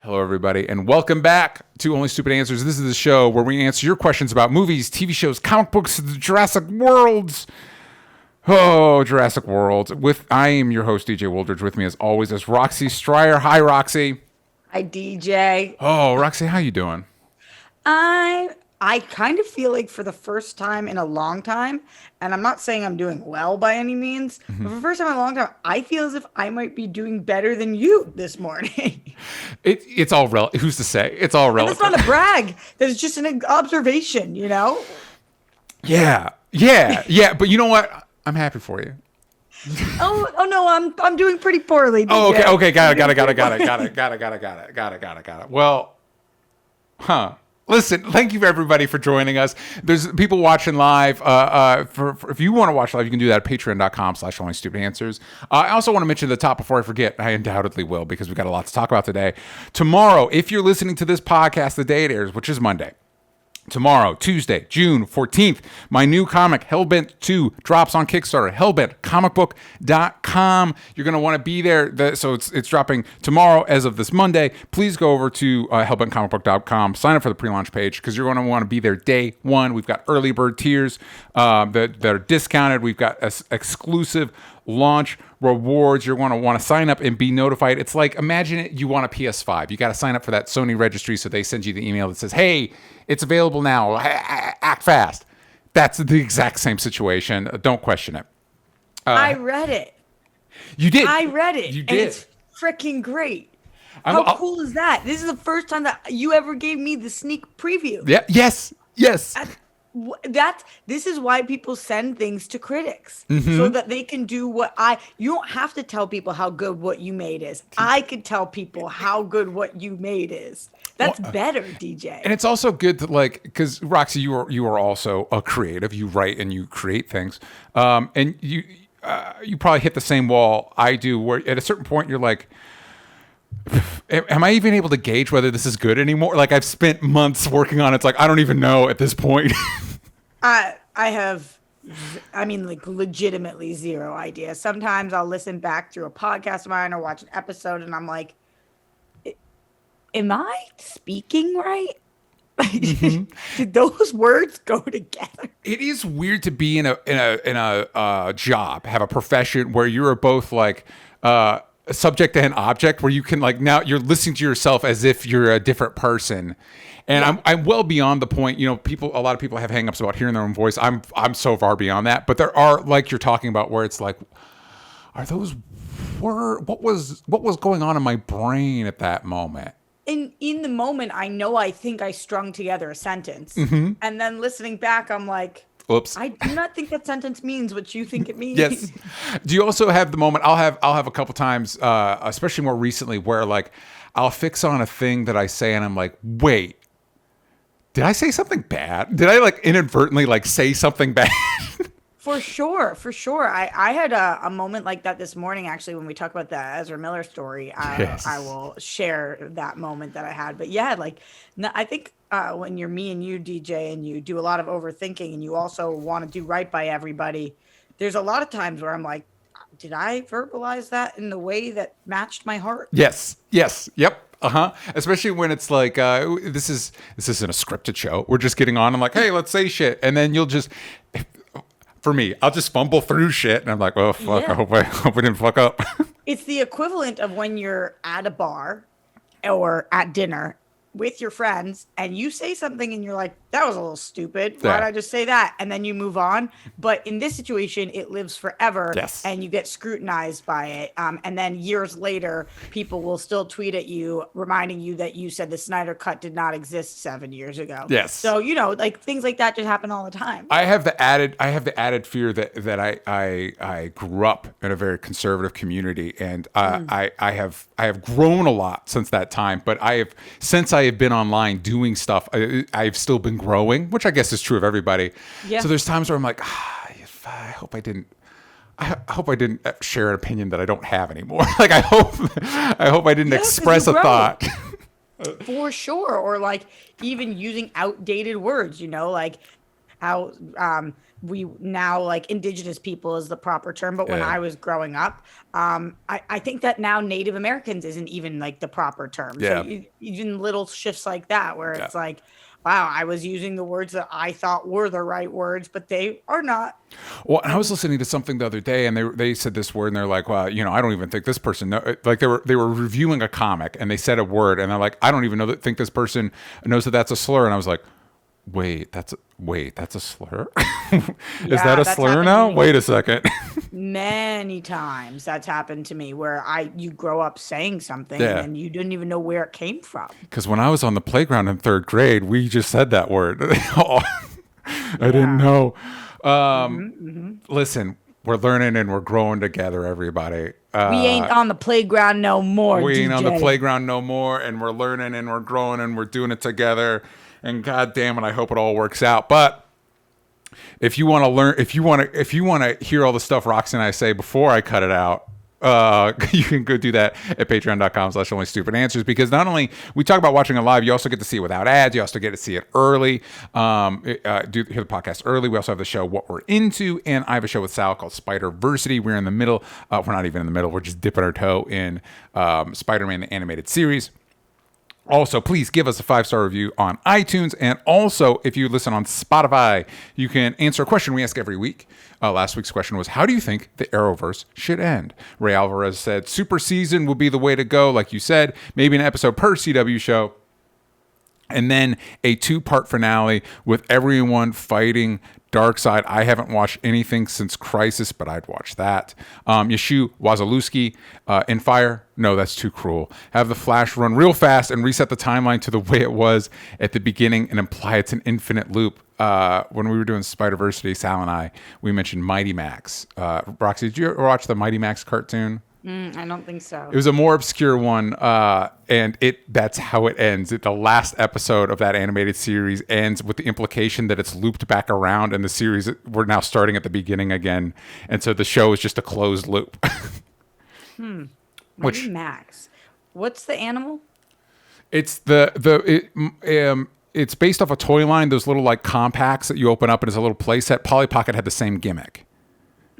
Hello, everybody, and welcome back to Only Stupid Answers. This is the show where we answer your questions about movies, TV shows, comic books, the Jurassic Worlds. Oh, Jurassic World. I am your host, DJ Woldridge. With me, as always, is Roxy Stryer. Hi, Roxy. Hi, DJ. Oh, Roxy, how you doing? I kind of feel like for the first time in a long time, and I'm not saying I'm doing well by any means, but for the first time in a long time, I feel as if I might be doing better than you this morning. It's all relative. Who's to say? It's all relative. That's not a brag. That's just an observation, you know? Yeah. But you know what? I'm happy for you. Oh no, I'm doing pretty poorly. DJ. Oh, okay. Got it. Well, Listen, thank you everybody for joining us. There's people watching live. If you want to watch live, you can do that at patreon.com/onlystupidanswers. I also want to mention at the top before I forget, I undoubtedly will because we've got a lot to talk about today. Tomorrow, if you're listening to this podcast the day it airs, which is Monday, tomorrow, Tuesday, June 14th, my new comic, HELLBENT II, drops on Kickstarter, hellbentcomicbook.com. You're going to want to be there. So it's dropping tomorrow as of this Monday. Please go over to hellbentcomicbook.com, sign up for the pre-launch page because you're going to want to be there day one. We've got early bird tiers that are discounted. We've got exclusive launch rewards. You're going to want to sign up and be notified. It's like, imagine it, you want a PS5. You got to sign up for that Sony registry so they send you the email that says, hey, it's available now. Act fast. That's the exact same situation. Don't question it. I read it. You did. I read it. You did. And it's freaking great. How cool is that? This is the first time that you ever gave me the sneak preview. Yeah. Yes. This is why people send things to critics so that they can do you don't have to tell people how good what you made is. I could tell people how good what you made is. That's better, DJ. And it's also good to because Roxy, you are also a creative. You write and you create things. And you probably hit the same wall I do where at a certain point you're like, am I even able to gauge whether this is good anymore? Like I've spent months working on it. It's like, I don't even know at this point. I have, legitimately zero idea. Sometimes I'll listen back through a podcast of mine or watch an episode and I'm like, am I speaking right? Did those words go together? It is weird to be in a job, have a profession where you're both like, subject and object where you can now you're listening to yourself as if you're a different person. And I'm well beyond the point, a lot of people have hangups about hearing their own voice. I'm so far beyond that, but there are like you're talking about where it's like, are those what was going on in my brain at that moment? In the moment, I think I strung together a sentence and then listening back, I'm like, oops. I do not think that sentence means what you think it means. Yes. Do you also have the moment? I'll have a couple times, especially more recently, where I'll fix on a thing that I say, and I'm like, wait, did I say something bad? Did I inadvertently say something bad? For sure. I had a moment like that this morning, actually, when we talk about the Ezra Miller story. Yes. I will share that moment that I had. But yeah, I think when you're me and you, DJ, and you do a lot of overthinking and you also want to do right by everybody, there's a lot of times where I'm like, did I verbalize that in the way that matched my heart? Yes. Yep. Especially when it's like, this isn't a scripted show. We're just getting on. I'm like, hey, let's say shit. And then you'll just... For me, I'll just fumble through shit, and I'm like, "Oh fuck! Yeah. I hope I didn't fuck up." It's the equivalent of when you're at a bar or at dinner with your friends, and you say something, and you're like, "That was a little stupid. Why did I just say that?" And then you move on. But in this situation, it lives forever, and you get scrutinized by it. And then years later, people will still tweet at you, reminding you that you said the Snyder Cut did not exist 7 years ago. Yes. So things like that just happen all the time. I have the added fear that I grew up in a very conservative community, and I have grown a lot since that time. But since I have been online doing stuff, I've still been growing, which I guess is true of everybody. Yeah. So there's times where I'm like, I hope I didn't share an opinion that I don't have anymore. I hope I didn't express a thought. For sure. Or even using outdated words, how we now like indigenous people is the proper term, but when I was growing up, I think that now Native Americans isn't even like the proper term. Yeah. So even little shifts like that where it's like, wow, I was using the words that I thought were the right words, but they are not. Well, and I was listening to something the other day, and they said this word, and they're like, well, I don't even think this person like they were reviewing a comic, and they said a word, and they're like, I don't even think this person knows that that's a slur, and I was like, wait, that's a slur? Is that a slur now? Wait a second. Many times that's happened to me where you grow up saying something and you didn't even know where it came from. Because when I was on the playground in 3rd grade, we just said that word. I didn't know. Listen, we're learning and we're growing together, everybody. We ain't on the playground no more. We ain't DJ. on the playground no more, and we're learning and we're growing and we're doing it together. And God damn it, I hope it all works out. But if you want to learn, if you want to hear all the stuff Roxy and I say before I cut it out, you can go do that at patreon.com/onlystupidanswers, because not only we talk about watching it live, you also get to see it without ads. You also get to see it early. Hear the podcast early. We also have the show What We're Into, and I have a show with Sal called Spider-Versity. We're in the middle. We're not even in the middle. We're just dipping our toe in Spider-Man the animated series. Also, please give us a 5-star review on iTunes. And also, if you listen on Spotify, you can answer a question we ask every week. Last week's question was, how do you think the Arrowverse should end? Ray Alvarez said, super season would be the way to go, like you said. Maybe an episode per CW show. And then a 2-part finale with everyone fighting Darkseid. I haven't watched anything since Crisis, but I'd watch that. Yeshu Wazalewski, in Fire. No, that's too cruel. Have the Flash run real fast and reset the timeline to the way it was at the beginning and imply it's an infinite loop. When we were doing Spider-Versity, Sal and I, we mentioned Mighty Max. Roxy, did you ever watch the Mighty Max cartoon? I don't think so. It was a more obscure one, and that's how it ends. The last episode of that animated series ends with the implication that it's looped back around, and the series, we're now starting at the beginning again. And so the show is just a closed loop. Mighty Max. What's the animal? It's it's based off a toy line, those little like compacts that you open up and it's a little play set. Polly Pocket had the same gimmick.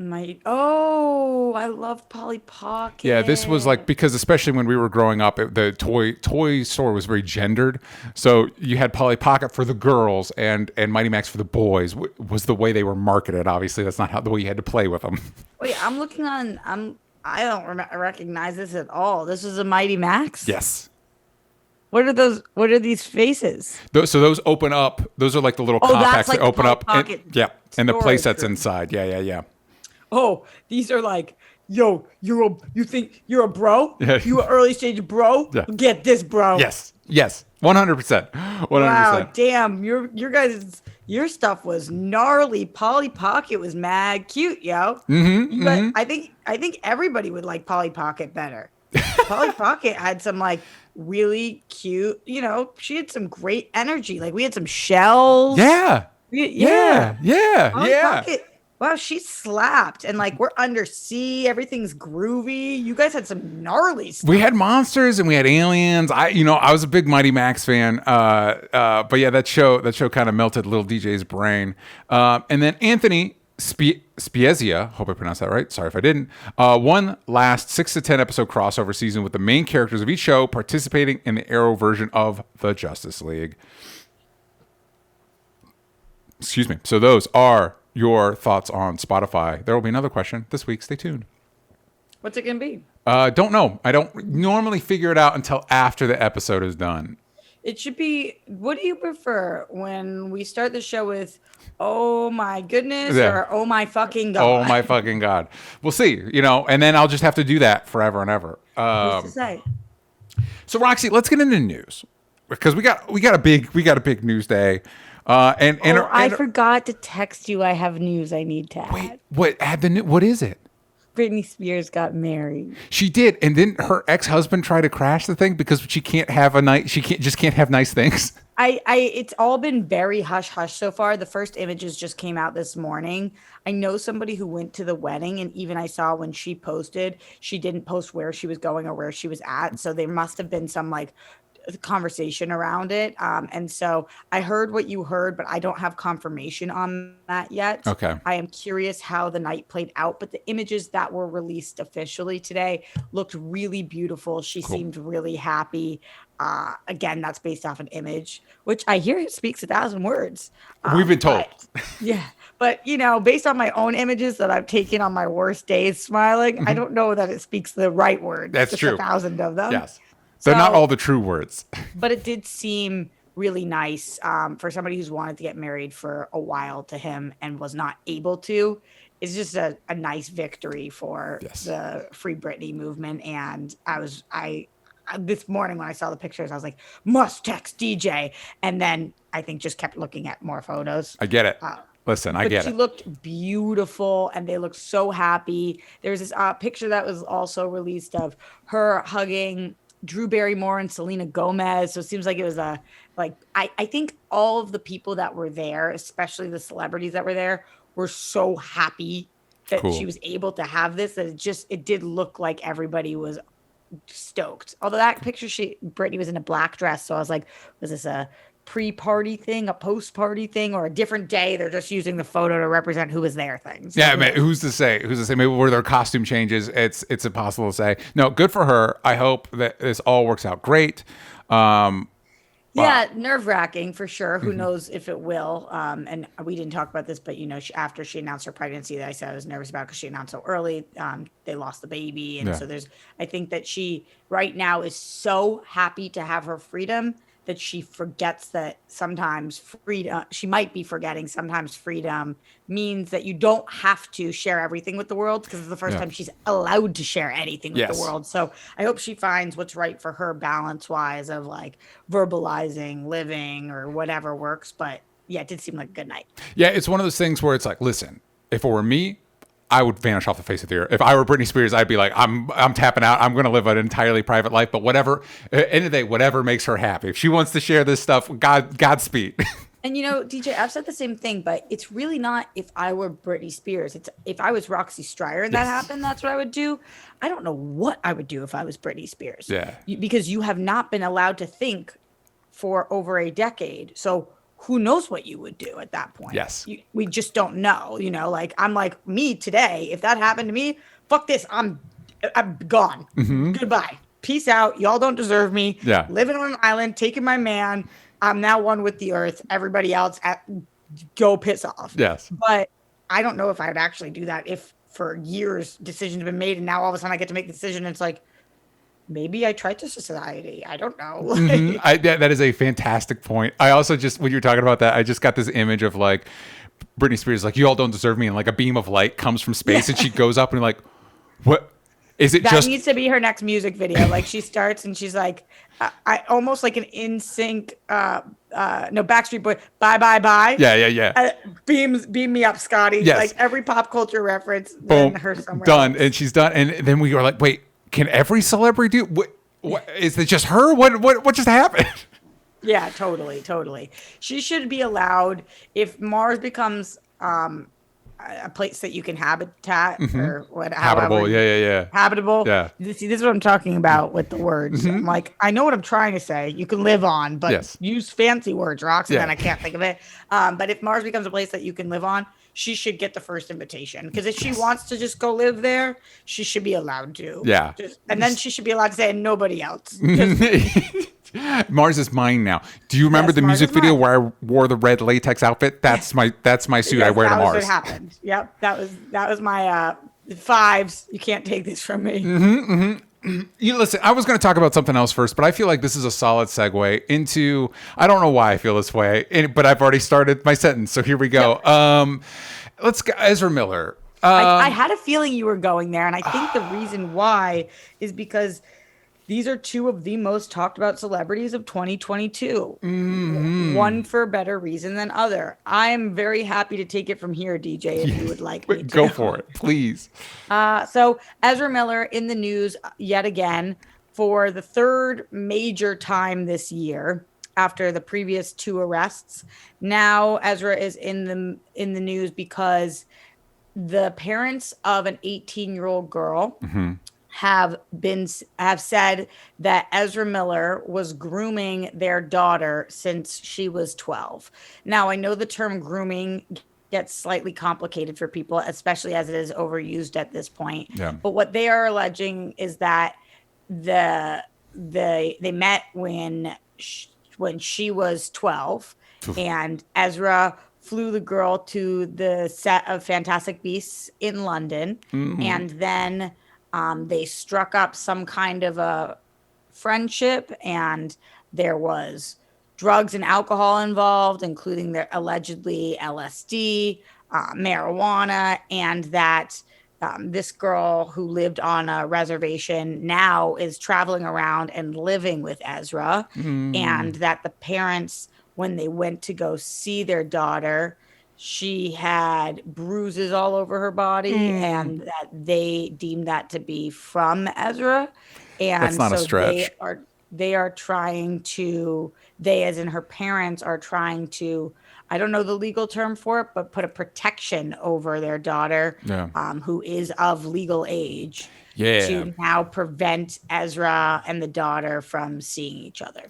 I love Polly Pocket. Yeah, this was like, because especially when we were growing up, the toy store was very gendered. So you had Polly Pocket for the girls and Mighty Max for the boys was the way they were marketed. Obviously, that's not the way you had to play with them. Wait, I'm looking on. I don't recognize this at all. This is a Mighty Max? Yes. What are those? What are these faces? So those open up. Those are like the little compacts like that open up. And the play sets room. inside. Yeah. Oh, these are like, yo, you think you're a bro? Yeah. You an early stage bro? Yeah. Get this, bro. Yes. 100%. 100%. Wow, damn, your stuff was gnarly. Polly Pocket was mad cute, yo. I think everybody would like Polly Pocket better. Polly Pocket had some like really cute, she had some great energy. Like we had some shells. Yeah. Polly Pocket. Wow, she slapped, and like we're undersea, everything's groovy. You guys had some gnarly stuff. We had monsters and we had aliens. I was a big Mighty Max fan. But yeah, that show kind of melted little DJ's brain. And then Anthony Spiezia, hope I pronounced that right. Sorry if I didn't. One last 6 to 10 episode crossover season with the main characters of each show participating in the Arrow version of the Justice League. Excuse me. So those are your thoughts on Spotify. There will be another question this week. Stay tuned. What's it gonna be? Don't know. I don't normally figure it out until after the episode is done. It should be, what do you prefer when we start the show with, oh my goodness, or oh my fucking God? Oh my fucking God. We'll see, and then I'll just have to do that forever and ever. Who's to say? So Roxy, let's get into news, because we got a big news day. I forgot to text you. I have news I need to add. Wait, what is it? Britney Spears got married. She did, and didn't her ex-husband try to crash the thing because she can't have nice things? It's all been very hush hush so far. The first images just came out this morning. I know somebody who went to the wedding, and even I saw when she posted, she didn't post where she was going or where she was at. So there must have been some like conversation around it. And so I heard what you heard, but I don't have confirmation on that yet. Okay. I am curious how the night played out, but the images that were released officially today looked really beautiful. She seemed really happy. Again, that's based off an image, which I hear it speaks 1,000 words. We've been told. But based on my own images that I've taken on my worst days smiling, I don't know that it speaks the right words. That's true. 1,000 of them. Yes. They're not all the true words. But it did seem really nice for somebody who's wanted to get married for a while to him and was not able to. It's just a nice victory for the Free Britney movement. And I this morning when I saw the pictures, I was like, must text DJ. And then I think just kept looking at more photos. I get it. Listen, I get it. She looked beautiful and they looked so happy. There's this picture that was also released of her hugging Drew Barrymore and Selena Gomez. So it seems like it was I think all of the people that were there, especially the celebrities that were there, were so happy that she was able to have this, that it did look like everybody was stoked. Although that picture, Britney was in a black dress. So I was like, was this a pre-party thing, a post-party thing, or a different day? They're just using the photo to represent who was there things. Yeah, man, who's to say? Maybe were there costume changes? It's impossible to say. No, good for her. I hope that this all works out great. Nerve-wracking for sure. Who knows if it will? And we didn't talk about this, but after she announced her pregnancy, that I said I was nervous about because she announced so early. They lost the baby, and so I think that she right now is so happy to have her freedom that she forgets that sometimes freedom, she might be forgetting sometimes freedom means that you don't have to share everything with the world, because it's the first time she's allowed to share anything with the world. So I hope she finds what's right for her balance wise of like verbalizing, living, or whatever works. But yeah, it did seem like a good night. Yeah, it's one of those things where it's like, listen, if it were me, I would vanish off the face of the earth. If I were Britney Spears, I'd be like, I'm tapping out. I'm going to live an entirely private life. But whatever, end of the day, whatever makes her happy. If she wants to share this stuff, Godspeed. And DJ, I've said the same thing, but it's really not if I were Britney Spears. It's if I was Roxy Stryer and that happened, that's what I would do. I don't know what I would do if I was Britney Spears. Yeah. Because you have not been allowed to think for over a decade. So who knows what you would do at that point? Yes. We just don't know, like I'm like me today. If that happened to me, fuck this. I'm gone. Mm-hmm. Goodbye. Peace out. Y'all don't deserve me. Yeah. Living on an island, taking my man. I'm now one with the earth. Everybody else go piss off. Yes. But I don't know if I'd actually do that if for years decisions have been made and now all of a sudden I get to make the decision and it's like, maybe I tried to society. I don't know. Mm-hmm. That is a fantastic point. I also just, when you're talking about that, I just got this image of like Britney Spears, like, you all don't deserve me. And like a beam of light comes from space and she goes up and like, what is it? That needs to be her next music video. Like she starts and she's like, I almost like an NSYNC, Backstreet Boy, bye. Yeah. Beam me up, Scotty. Yes. Like every pop culture reference. Boom. Her somewhere done. else. And she's done. And then we were like, wait, can every celebrity do? What is it? Just her? What just happened? Yeah, totally. She should be allowed, if Mars becomes a place that you can habitat or whatever. Habitable. Yeah. Habitable. Yeah. See, this is what I'm talking about with the words. I'm like, I know what I'm trying to say. You can live on, but use fancy words, Roxy, and then I can't think of it. But if Mars becomes a place that you can live on, she should get the first invitation. Because if she wants to just go live there, she should be allowed to. Yeah. And then she should be allowed to say, and nobody else. Mars is mine now. Do you remember the music video where I wore the red latex outfit? That's my suit I wear to Mars. That was what happened. Yep. That was my 5s. You can't take this from me. Listen, I was going to talk about something else first, but I feel like this is a solid segue into, I don't know why I feel this way, but I've already started my sentence. So here we go. Yep. Let's go. Ezra Miller. I had a feeling you were going there. And I think the reason why is because these are two of the most talked about celebrities of 2022. Mm-hmm. One for better reason than other. I am very happy to take it from here, DJ, if you would like me to. Go for it, please. So Ezra Miller in the news yet again for the third major time this year after the previous 2 arrests. Now Ezra is in the news because the parents of an 18-year-old girl have said that Ezra Miller was grooming their daughter since she was 12. Now, I know the term grooming gets slightly complicated for people, especially as it is overused at this point. Yeah. But what they are alleging is that they met when she was 12, and Ezra flew the girl to the set of Fantastic Beasts in London, and then they struck up some kind of a friendship, and there was drugs and alcohol involved, including their allegedly LSD, marijuana, and that this girl who lived on a reservation now is traveling around and living with Ezra, and that the parents, when they went to go see their daughter, she had bruises all over her body, and that they deemed that to be from Ezra. And that's not a stretch. They are trying to, they as in her parents are trying to, I don't know the legal term for it, but put a protection over their daughter, who is of legal age, to now prevent Ezra and the daughter from seeing each other.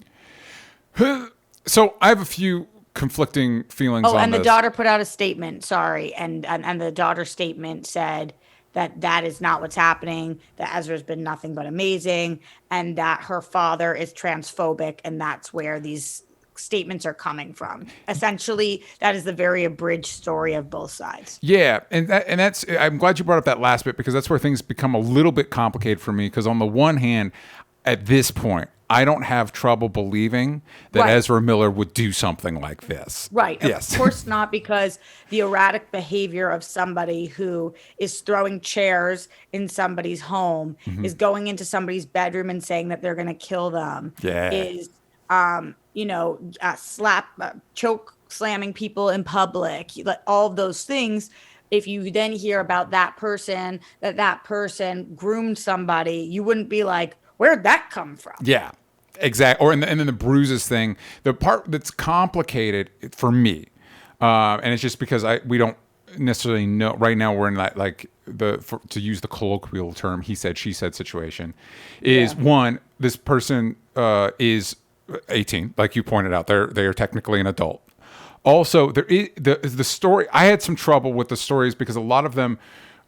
So I have a few conflicting feelings on this. Oh, and the daughter put out a statement, sorry, and the daughter's statement said that is not what's happening, that Ezra's been nothing but amazing, and that her father is transphobic, and that's where these statements are coming from. Essentially, that is the very abridged story of both sides. Yeah, and that's, I'm glad you brought up that last bit, because that's where things become a little bit complicated for me, because on the one hand, at this point, I don't have trouble believing that Ezra Miller would do something like this. Right. Yes. Of course not, because the erratic behavior of somebody who is throwing chairs in somebody's home, is going into somebody's bedroom and saying that they're going to kill them, is, choke slamming people in public, like all of those things. If you then hear about that person groomed somebody, you wouldn't be like, where'd that come from? Yeah, exactly. And then the bruises thing, the part that's complicated for me, and it's just because we don't necessarily know. Right now, we're in that, like, to use the colloquial term, he said, she said situation. Is one, this person is 18, like you pointed out. They are technically an adult. Also, there is the story. I had some trouble with the stories because a lot of them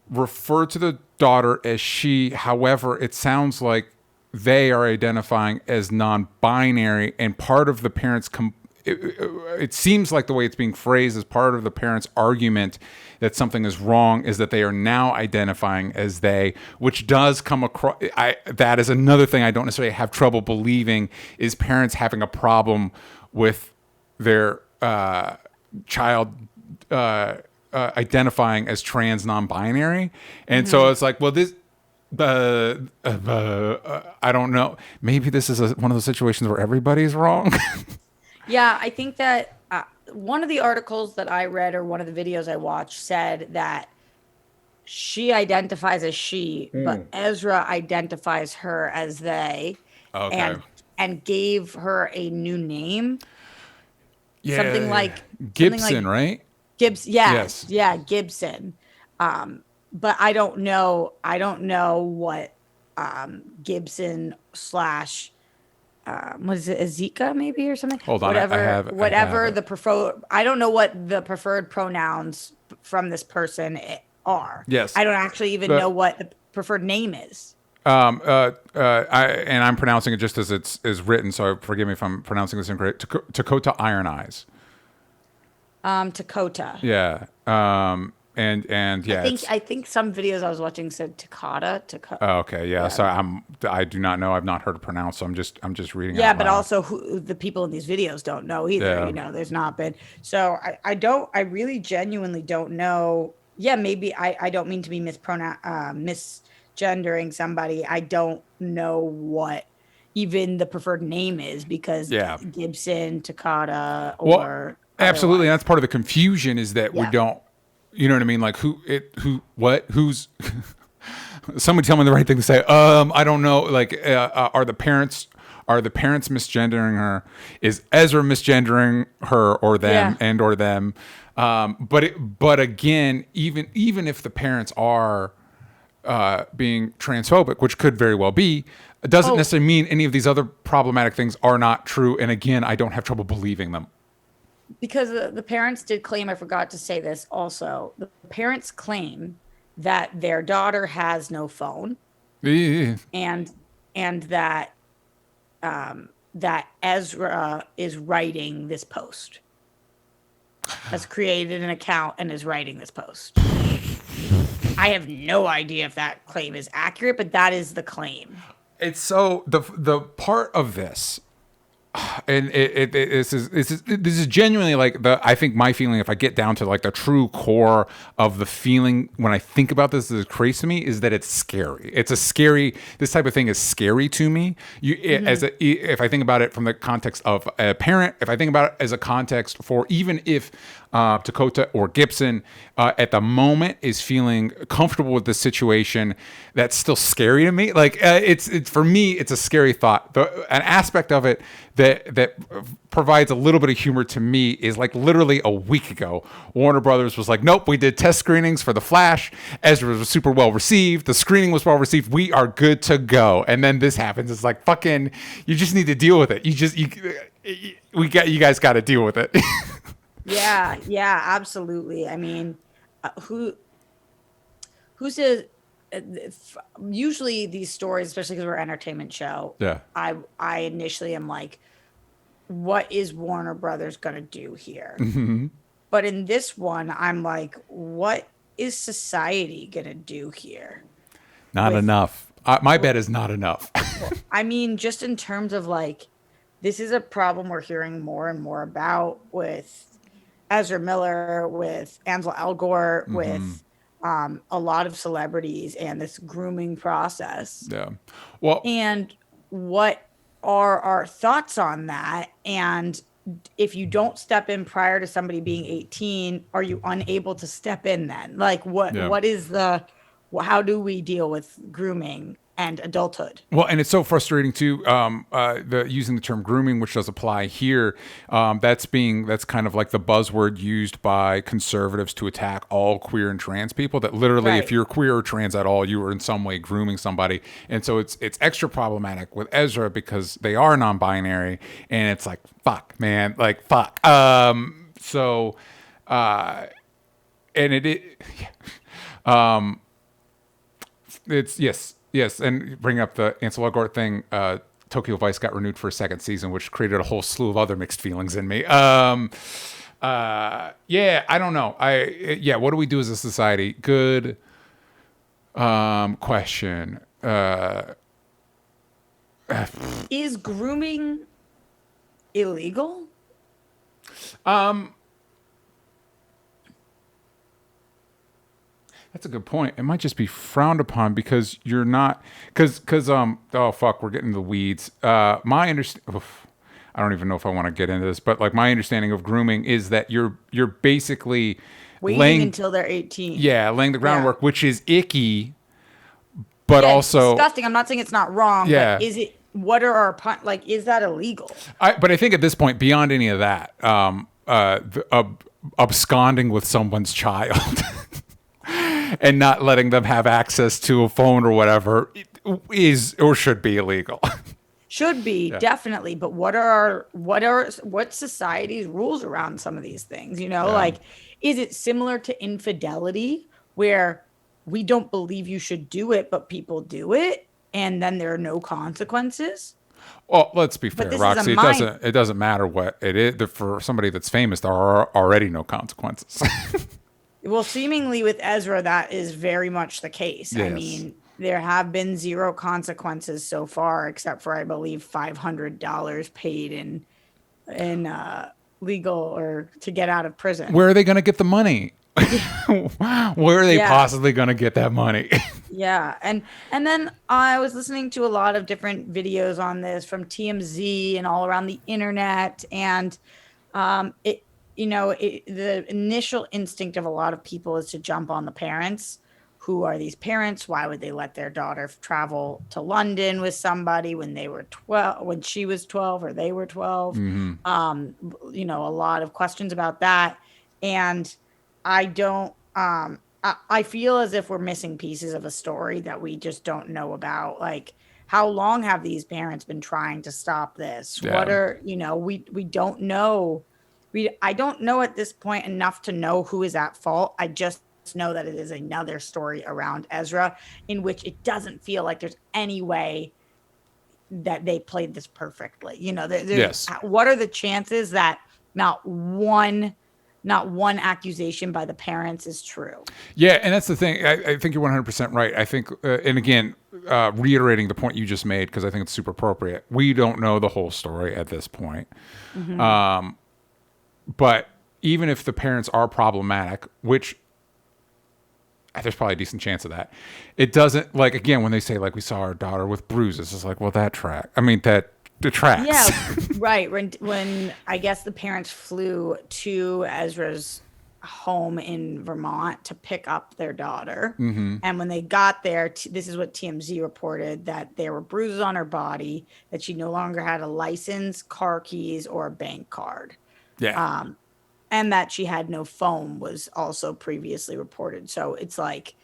refer to the daughter as she. However, it sounds like they are identifying as non-binary, and part of the parents' it seems like the way it's being phrased as part of the parents' argument that something is wrong is that they are now identifying as they, which does come across. That is another thing I don't necessarily have trouble believing, is parents having a problem with their child identifying as trans non-binary, and so it's like, well, this. I don't know. Maybe this is one of those situations where everybody's wrong. Yeah, I think that one of the articles that I read or one of the videos I watched said that she identifies as she, but Ezra identifies her as they, and gave her a new name. Yeah, something like Gibson, right? Gibson, yes, yeah, Gibson. But I don't know what Gibson slash what is it, Azika maybe or something? Hold on, whatever the preferred. I don't know what the preferred pronouns from this person are. Yes, I don't actually even know what the preferred name is. I'm pronouncing it just as it's is written, so forgive me if I'm pronouncing this incorrect. Takota Iron Eyes. Takota. Yeah. And yeah, I think some videos I was watching said Takata. Oh, okay, yeah. So I do not know. I've not heard it pronounced. So I'm just reading. Yeah, but also the people in these videos don't know either. Yeah. There's not been. So I really genuinely don't know. Yeah, maybe I don't mean to be misgendering somebody. I don't know what even the preferred name is, because Gibson, Takata, or absolutely. And that's part of the confusion, is that we don't. You know what I mean? Like who's somebody tell me the right thing to say. I don't know. Like, are the parents misgendering her? Is Ezra misgendering her or them and or them? But again, even if the parents are being transphobic, which could very well be, doesn't necessarily mean any of these other problematic things are not true. And again, I don't have trouble believing them. Because the parents did claim, I forgot to say this also, the parents claim that their daughter has no phone and that that Ezra is writing this post, has created an account and is writing this post. I have no idea if that claim is accurate, but that is the claim. It's so the part of this, and this is genuinely like I think my feeling, if I get down to like the true core of the feeling when I think about this is crazy to me, is that it's scary. This type of thing is scary to me. If I think about it from the context of a parent, if I think about it as a context for even if Dakota or Gibson at the moment is feeling comfortable with the situation, that's still scary to me. Like it's for me, it's a scary thought. An aspect of it that provides a little bit of humor to me is like literally a week ago, Warner Brothers was like, nope, we did test screenings for The Flash. Ezra was super well received. The screening was well received. We are good to go. And then this happens. It's like, fucking, you just need to deal with it. You guys got to deal with it. Yeah, absolutely. I mean, who says, usually these stories, especially because we're an entertainment show. Yeah. I initially am like, what is Warner Brothers going to do here? Mm-hmm. But in this one, I'm like, what is society going to do here? Not enough. My bet is not enough. I mean, just in terms of like, this is a problem we're hearing more and more about with Ezra Miller, with Ansel Elgort, with a lot of celebrities and this grooming process. Yeah. Well, and what are our thoughts on that? And if you don't step in prior to somebody being 18, are you unable to step in then? Like what is how do we deal with grooming and adulthood? Well, and it's so frustrating too. Using the term grooming, which does apply here, that's kind of like the buzzword used by conservatives to attack all queer and trans people. That literally, if you're queer or trans at all, you are in some way grooming somebody, and so it's extra problematic with Ezra because they are non-binary, and it's like fuck, man, like fuck. It's yes, and bring up the Ansel Elgort thing. Tokyo Vice got renewed for a second season, which created a whole slew of other mixed feelings in me. I don't know. What do we do as a society? Good question. Is grooming illegal? That's a good point. It might just be frowned upon because you're not, oh fuck, we're getting in the weeds. I don't even know if I want to get into this, but like my understanding of grooming is that you're basically waiting until they're 18. Yeah, laying the groundwork, which is icky, but also disgusting. I'm not saying it's not wrong. Yeah. But is it? What are our is that illegal? But I think at this point, beyond any of that, absconding with someone's child. And not letting them have access to a phone or whatever is or should be illegal. Should be, definitely. But what society's rules around some of these things? Like, is it similar to infidelity where we don't believe you should do it, but people do it, and then there are no consequences? Well, let's be fair, Roxy. It doesn't matter what it is. For somebody that's famous, there are already no consequences. Well, seemingly with Ezra, that is very much the case. Yes. I mean, there have been zero consequences so far, except for, I believe, $500 paid in legal or to get out of prison. Where are they going to get the money? Where are they possibly going to get that money? Yeah. And then I was listening to a lot of different videos on this from TMZ and all around the internet. And the initial instinct of a lot of people is to jump on the parents. Who are these parents? Why would they let their daughter travel to London with somebody when they were 12, when she was 12 or they were 12? Mm-hmm. A lot of questions about that. And I don't, I feel as if we're missing pieces of a story that we just don't know about. Like, how long have these parents been trying to stop this? Yeah. What are, we don't know. I don't know at this point enough to know who is at fault. I just know that it is another story around Ezra in which it doesn't feel like there's any way that they played this perfectly. Yes. What are the chances that not one accusation by the parents is true? Yeah, and that's the thing. I think you're 100% right. I think, and again, reiterating the point you just made, because I think it's super appropriate. We don't know the whole story at this point. But even if the parents are problematic, which there's probably a decent chance of that, it doesn't, like, again, when they say, like, we saw our daughter with bruises, it's like, well, that detracts. Yeah, right. When I guess the parents flew to Ezra's home in Vermont to pick up their daughter. And when they got there, this is what TMZ reported, that there were bruises on her body, that she no longer had a license, car keys, or a bank card. Yeah. And that she had no phone was also previously reported. So it's like,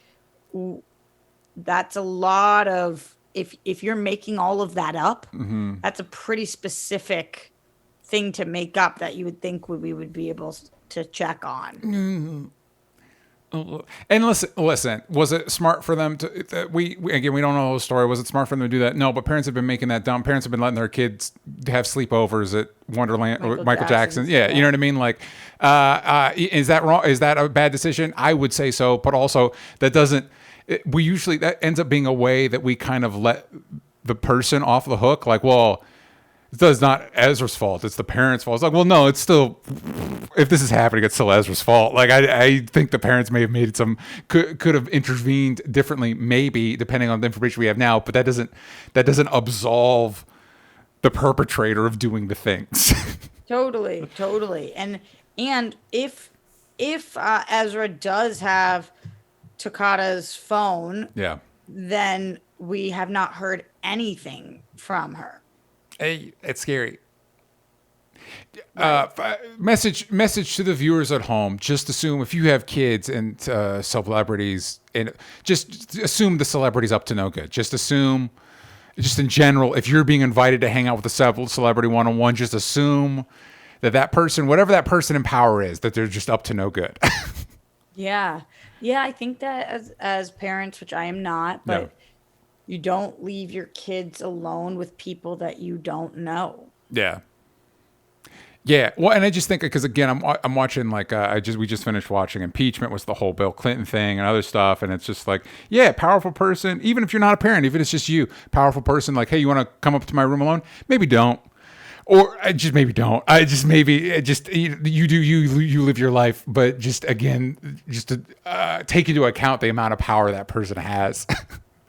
that's a lot of, if you're making all of that up, that's a pretty specific thing to make up that you would think we would be able to check on. And listen, was it smart for them to, we again, we don't know the whole story. Was it smart for them to do that? No, but parents have been making that dumb. Parents have been letting their kids have sleepovers at Wonderland, Michael Jackson. Yeah, you know what I mean? Like, is that wrong? Is that a bad decision? I would say so, but also that ends up being a way that we kind of let the person off the hook. Like, well, it's not Ezra's fault. It's the parents' fault. It's like, well, no, it's still, if this is happening, it's still Ezra's fault. Like, I think the parents may have made could have intervened differently, maybe, depending on the information we have now, but that doesn't absolve the perpetrator of doing the things. Totally. And if Ezra does have Takata's phone, yeah, then we have not heard anything from her. Hey, it's scary. Message to the viewers at home: just assume, if you have kids and celebrities, and just assume the celebrity's up to no good. Just assume, just in general, if you're being invited to hang out with a celebrity one-on-one, just assume that person, whatever that person in power is, that they're just up to no good. Yeah, I think that as parents, which I am not, but. No. You don't leave your kids alone with people that you don't know. Yeah. Well, and I just think, because again, I'm watching, like, we just finished watching Impeachment, was the whole Bill Clinton thing and other stuff, and it's just like, yeah, powerful person, even if you're not a parent, even if it's just you, powerful person, like, hey, you want to come up to my room alone? Maybe don't. Or just maybe don't. You live your life, but just again, just to take into account the amount of power that person has.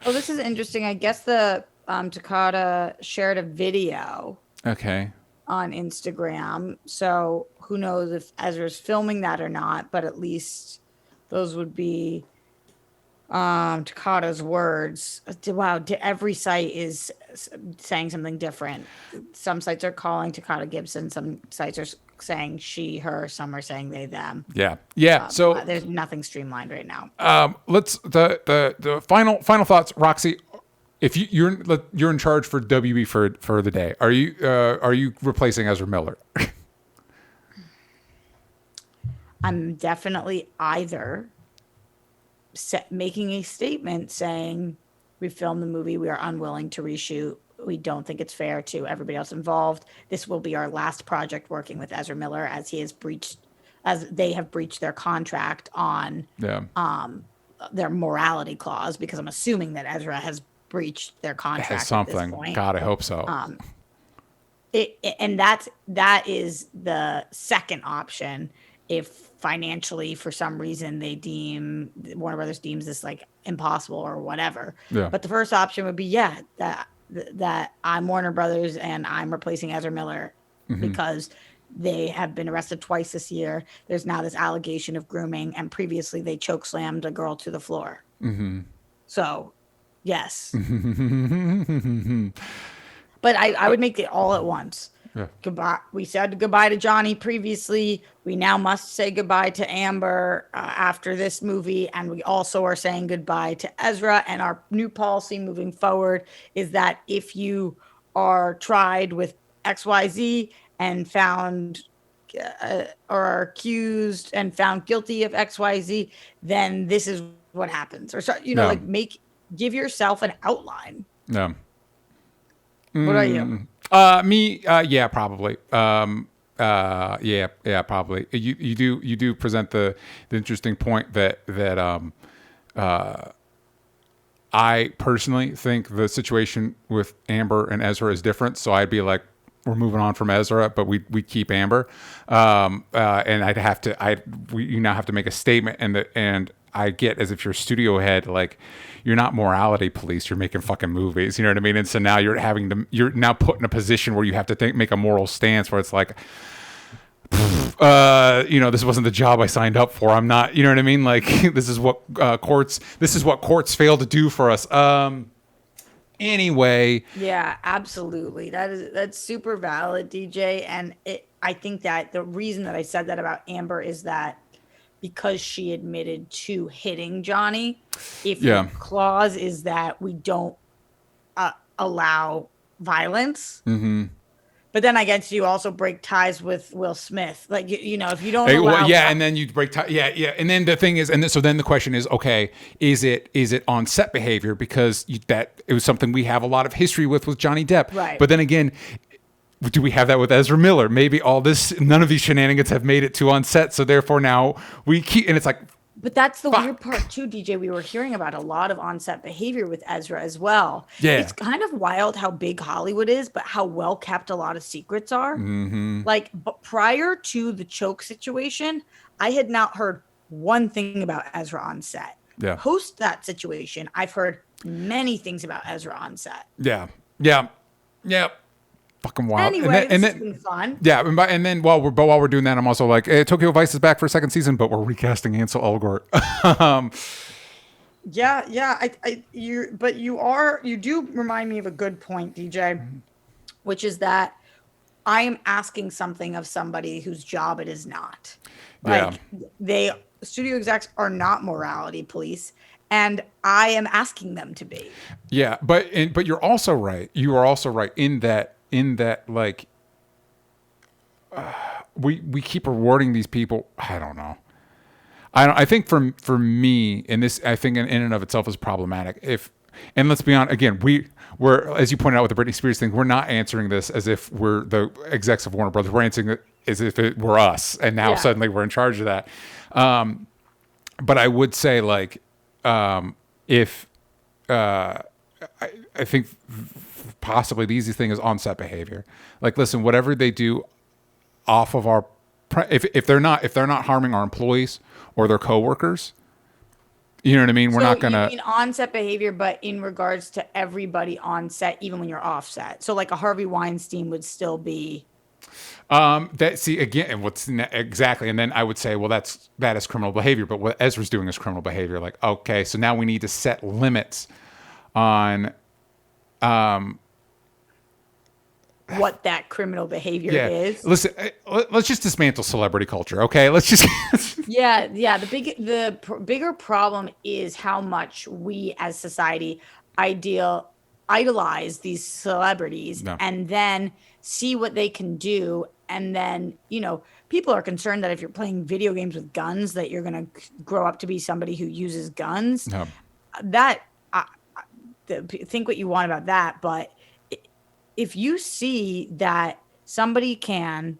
Oh, this is interesting. I guess the Takata shared a video. Okay. On Instagram. So who knows if Ezra's filming that or not, but at least those would be Takata's words. Wow, every site is saying something different. Some sites are calling Takata Gibson. Some sites are saying she, her. Some are saying they, them. Yeah. So there's nothing streamlined right now. Let's the final thoughts, Roxy. If you're in charge for WB for the day, are you replacing Ezra Miller? I'm definitely either making a statement saying we filmed the movie, we are unwilling to reshoot, we don't think it's fair to everybody else involved. This will be our last project working with Ezra Miller, as they have breached their contract on their morality clause, because I'm assuming that Ezra has breached their contract. Has something. At this point. God, I hope so. And that is the second option. If financially, for some reason, Warner Brothers deems this like impossible or whatever. Yeah. But the first option would be, that I'm Warner Brothers and I'm replacing Ezra Miller because they have been arrested twice this year. There's now this allegation of grooming, and previously they chokeslammed a girl to the floor. So, yes. But I would make it all at once. Yeah. Goodbye. We said goodbye to Johnny previously. We now must say goodbye to Amber after this movie. And we also are saying goodbye to Ezra. And our new policy moving forward is that if you are tried with XYZ and found or are accused and found guilty of XYZ, then this is what happens. Or, give yourself an outline. Yeah. What are you? Me, yeah, probably. Yeah, probably. You do present the interesting point that I personally think the situation with Amber and Ezra is different. So I'd be like, we're moving on from Ezra, but we keep Amber, and you now have to make a statement, and I get as if you're a studio head, like you're not morality police, you're making fucking movies, you know what I mean? And so now you're now put in a position where you have to make a moral stance where it's like, this wasn't the job I signed up for. I'm not, you know what I mean? Like this is what courts fail to do for us. Anyway. Yeah, absolutely. That's super valid, DJ. And I think that the reason that I said that about Amber is that because she admitted to hitting Johnny, if your clause is that we don't allow violence, but then I guess you also break ties with Will Smith. Like, if you don't allow... and then you break ties. Yeah. And then the thing is, so then the question is, okay, is it on set behavior? Because that it was something we have a lot of history with Johnny Depp. Right. But then again, do we have that with Ezra Miller? Maybe none of these shenanigans have made it to on set. So therefore now we keep, and it's like, but that's the weird part too, DJ. We were hearing about a lot of on-set behavior with Ezra as well. Yeah. It's kind of wild how big Hollywood is, but how well kept a lot of secrets are. Mm-hmm. Like, but prior to the choke situation, I had not heard one thing about Ezra on set. Yeah. Post that situation, I've heard many things about Ezra on set. Yeah. Fucking wild. Anyway, this has been fun. Yeah, and then while we're doing that, I'm also like, Tokyo Vice is back for a second season, but we're recasting Ansel Elgort. You do remind me of a good point, DJ, which is that I am asking something of somebody whose job it is not. Like studio execs are not morality police, and I am asking them to be. Yeah, but you're also right. You are also right in that like we keep rewarding these people. I don't know. I think for me, and this I think in and of itself is problematic. And let's be honest, again, we're as you pointed out with the Britney Spears thing, we're not answering this as if we're the execs of Warner Brothers. We're answering it as if it were us, and now suddenly we're in charge of that. But I would say like I think possibly the easiest thing is on-set behavior. Like, listen, whatever they do off of our, if they're not harming our employees or their coworkers, you know what I mean? We're not gonna. You mean on-set behavior, but in regards to everybody on set, even when you're off-set. So like a Harvey Weinstein would still be. Exactly, and then I would say, well, that is criminal behavior. But what Ezra's doing is criminal behavior. Like, okay, so now we need to set limits on. What that criminal behavior is. Listen, let's just dismantle celebrity culture, okay? Let's just. The bigger problem is how much we as society idolize these celebrities and then see what they can do, and then people are concerned that if you're playing video games with guns, that you're going to grow up to be somebody who uses guns. No. Think what you want about that, but if you see that somebody can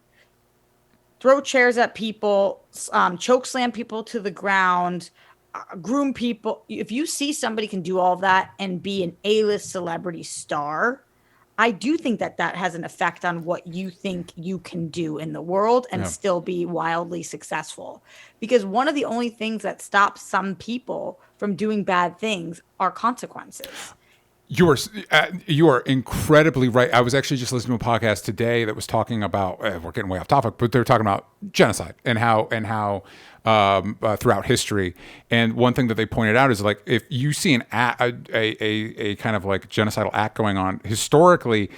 throw chairs at people, choke slam people to the ground, groom people, if you see somebody can do all that and be an A-list celebrity star, I do think that has an effect on what you think you can do in the world and still be wildly successful. Because one of the only things that stops some people from doing bad things are consequences. You are incredibly right. I was actually just listening to a podcast today that was talking about, we're getting way off topic, but they're talking about genocide and how throughout history. And one thing that they pointed out is like, if you see a kind of like genocidal act going on historically,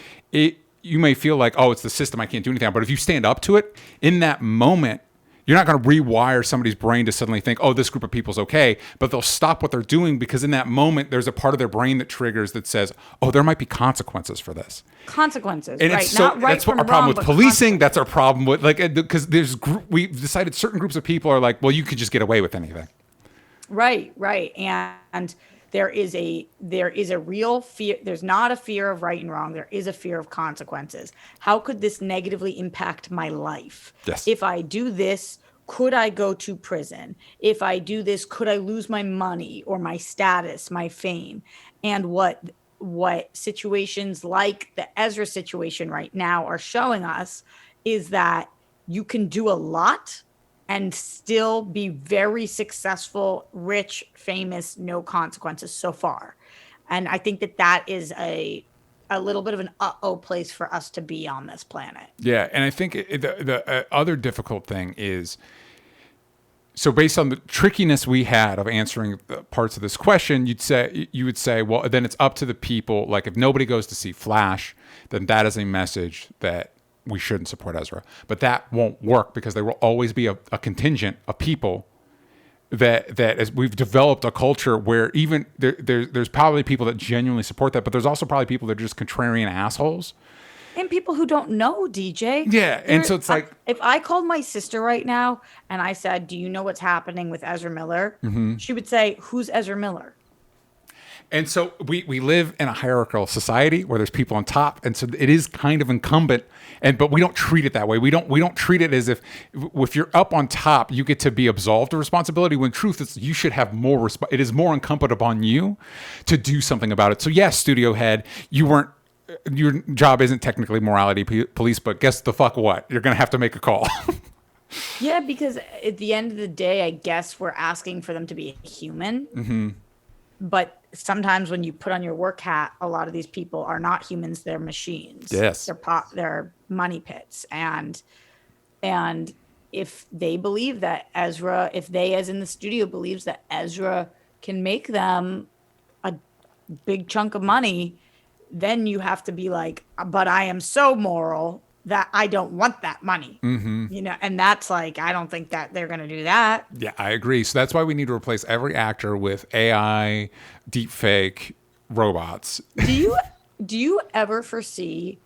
you may feel like, oh, it's the system, I can't do anything. But if you stand up to it in that moment, you're not going to rewire somebody's brain to suddenly think, oh, this group of people's okay. But they'll stop what they're doing because in that moment, there's a part of their brain that triggers that says, oh, there might be consequences for this. Consequences, and right? So, not right that's from our problem wrong, with policing. That's our problem with because we've decided certain groups of people are like, well, you could just get away with anything. Right. And there is a real fear. There's not a fear of right and wrong. There is a fear of consequences. How could this negatively impact my life? Yes. If I do this, could I go to prison? If I do this, could I lose my money or my status, my fame? And what situations like the Ezra situation right now are showing us is that you can do a lot and still be very successful, rich, famous, no consequences so far. And I think that is a little bit of an uh-oh place for us to be on this planet. Yeah, and I think the other difficult thing is, so based on the trickiness we had of answering the parts of this question, you would say, well, then it's up to the people. Like if nobody goes to see Flash, then that is a message that we shouldn't support Ezra. But that won't work because there will always be a contingent of people that as we've developed a culture where even there's probably people that genuinely support that, but there's also probably people that are just contrarian assholes. And people who don't know, DJ. Yeah, and so it's like... If I called my sister right now and I said, do you know what's happening with Ezra Miller? Mm-hmm. She would say, who's Ezra Miller? And so we live in a hierarchical society where there's people on top, and so it is kind of incumbent, but we don't treat it that way. We don't treat it as if you're up on top, you get to be absolved of responsibility, when in truth is you should have more it is more incumbent upon you to do something about it. So yes, studio head, your job isn't technically morality police, but guess the fuck what? You're going to have to make a call. Yeah, because at the end of the day, I guess we're asking for them to be human. Mm-hmm. But sometimes when you put on your work hat, a lot of these people are not humans; they're machines. Yes, they're money pits, and if they believe that Ezra, if they, as in the studio, believes that Ezra can make them a big chunk of money, then you have to be like, but I am so moral that I don't want that money. Mm-hmm. And that's like, I don't think that they're going to do that. Yeah, I agree. So that's why we need to replace every actor with AI, deepfake robots. Do you ever foresee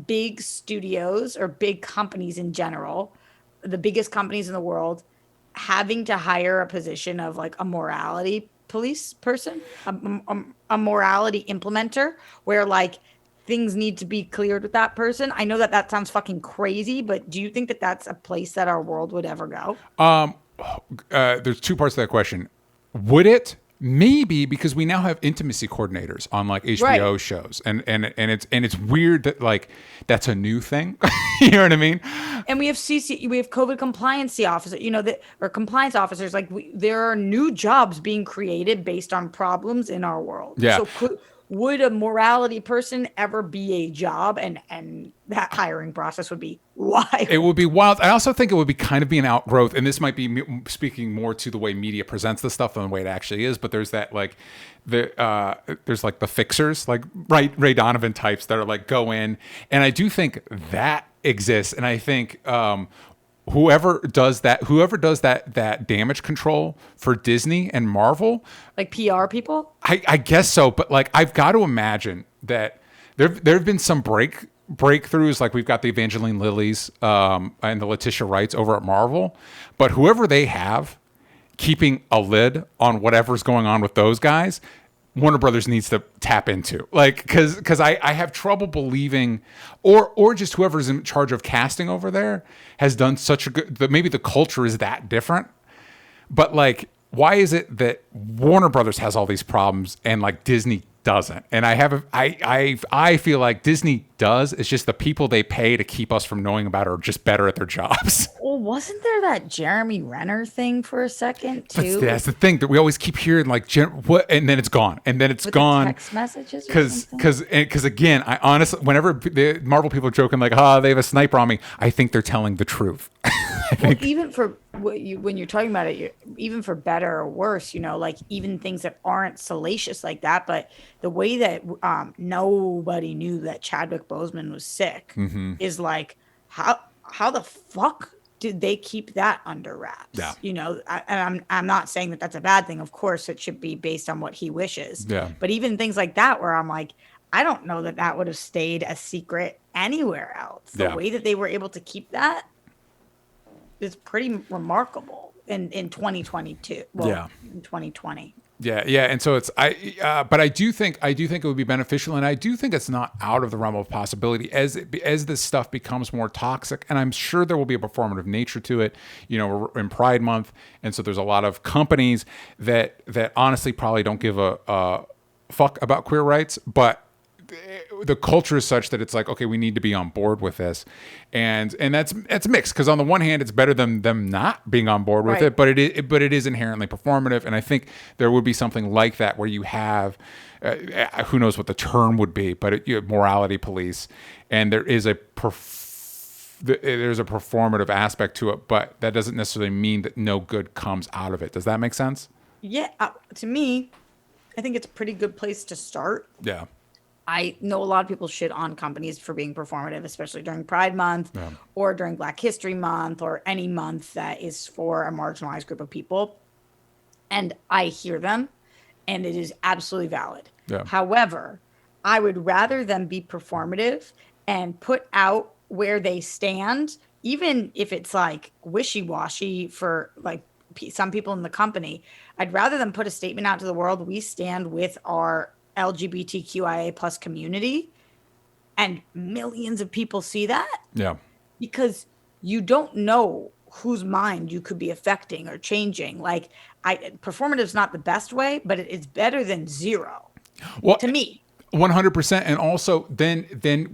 big studios or big companies in general, the biggest companies in the world, having to hire a position of like a morality police person, a morality implementer, where like things need to be cleared with that person? I know that sounds fucking crazy, but do you think that that's a place that our world would ever go? There's two parts to that question. Would it? Maybe, because we now have intimacy coordinators on like HBO shows, and it's weird that like that's a new thing. You know what I mean? And we have COVID compliance officers, or compliance officers. Like there are new jobs being created based on problems in our world. Yeah. So would a morality person ever be a job? And that hiring process would be wild. It would be wild. I also think it would be kind of be an outgrowth, and this might be speaking more to the way media presents this stuff than the way it actually is. But there's that like there's like the fixers, like Ray Donovan types that are like go in, and I do think that exists, and I think whoever does that damage control for Disney and Marvel, like PR people, I guess so. But like I've got to imagine that there have been some breakthroughs, like we've got the Evangeline Lillies and the Letitia Wrights over at Marvel, but whoever they have keeping a lid on whatever's going on with those guys, Warner Brothers needs to tap into, like, because I have trouble believing, or just whoever's in charge of casting over there has done such a good, maybe the culture is that different, but like, why is it that Warner Brothers has all these problems and like Disney doesn't? And I feel like Disney does. It's just the people they pay to keep us from knowing about it are just better at their jobs. Well, wasn't there that Jeremy Renner thing for a second too? That's the thing that we always keep hearing, like what, and then it's gone, and then it's gone. The text messages, because again, I honestly, whenever the Marvel people are joking like, they have a sniper on me, I think they're telling the truth. Well, even for when you're talking about it, even for better or worse, like even things that aren't salacious like that, but the way that nobody knew that Chadwick Boseman was sick is like, how the fuck did they keep that under wraps? Yeah. And I'm not saying that that's a bad thing. Of course, it should be based on what he wishes. Yeah. But even things like that, where I'm like, I don't know that would have stayed a secret anywhere else. The way that they were able to keep that is pretty remarkable in 2022. Well, in 2020. Yeah, and so but I do think it would be beneficial, and I do think it's not out of the realm of possibility as this stuff becomes more toxic, and I'm sure there will be a performative nature to it. We're in Pride Month, and so there's a lot of companies that honestly probably don't give a fuck about queer rights, but the culture is such that it's like, okay, we need to be on board with this, and that's mixed, because on the one hand, it's better than them not being on board with it, but it is inherently performative, and I think there would be something like that where you have who knows what the term would be, but you have morality police, and there is there's a performative aspect to it, but that doesn't necessarily mean that no good comes out of it. Does that make sense? Yeah, to me, I think it's a pretty good place to start. Yeah. I know a lot of people shit on companies for being performative, especially during Pride Month or during Black History Month or any month that is for a marginalized group of people. And I hear them, and it is absolutely valid. Yeah. However, I would rather them be performative and put out where they stand, even if it's like wishy-washy for like some people in the company. I'd rather them put a statement out to the world. We stand with our LGBTQIA plus community, and millions of people see that. Yeah. Because you don't know whose mind you could be affecting or changing. Like, performative is not the best way, but it's better than zero. Well, to me. 100%. And also then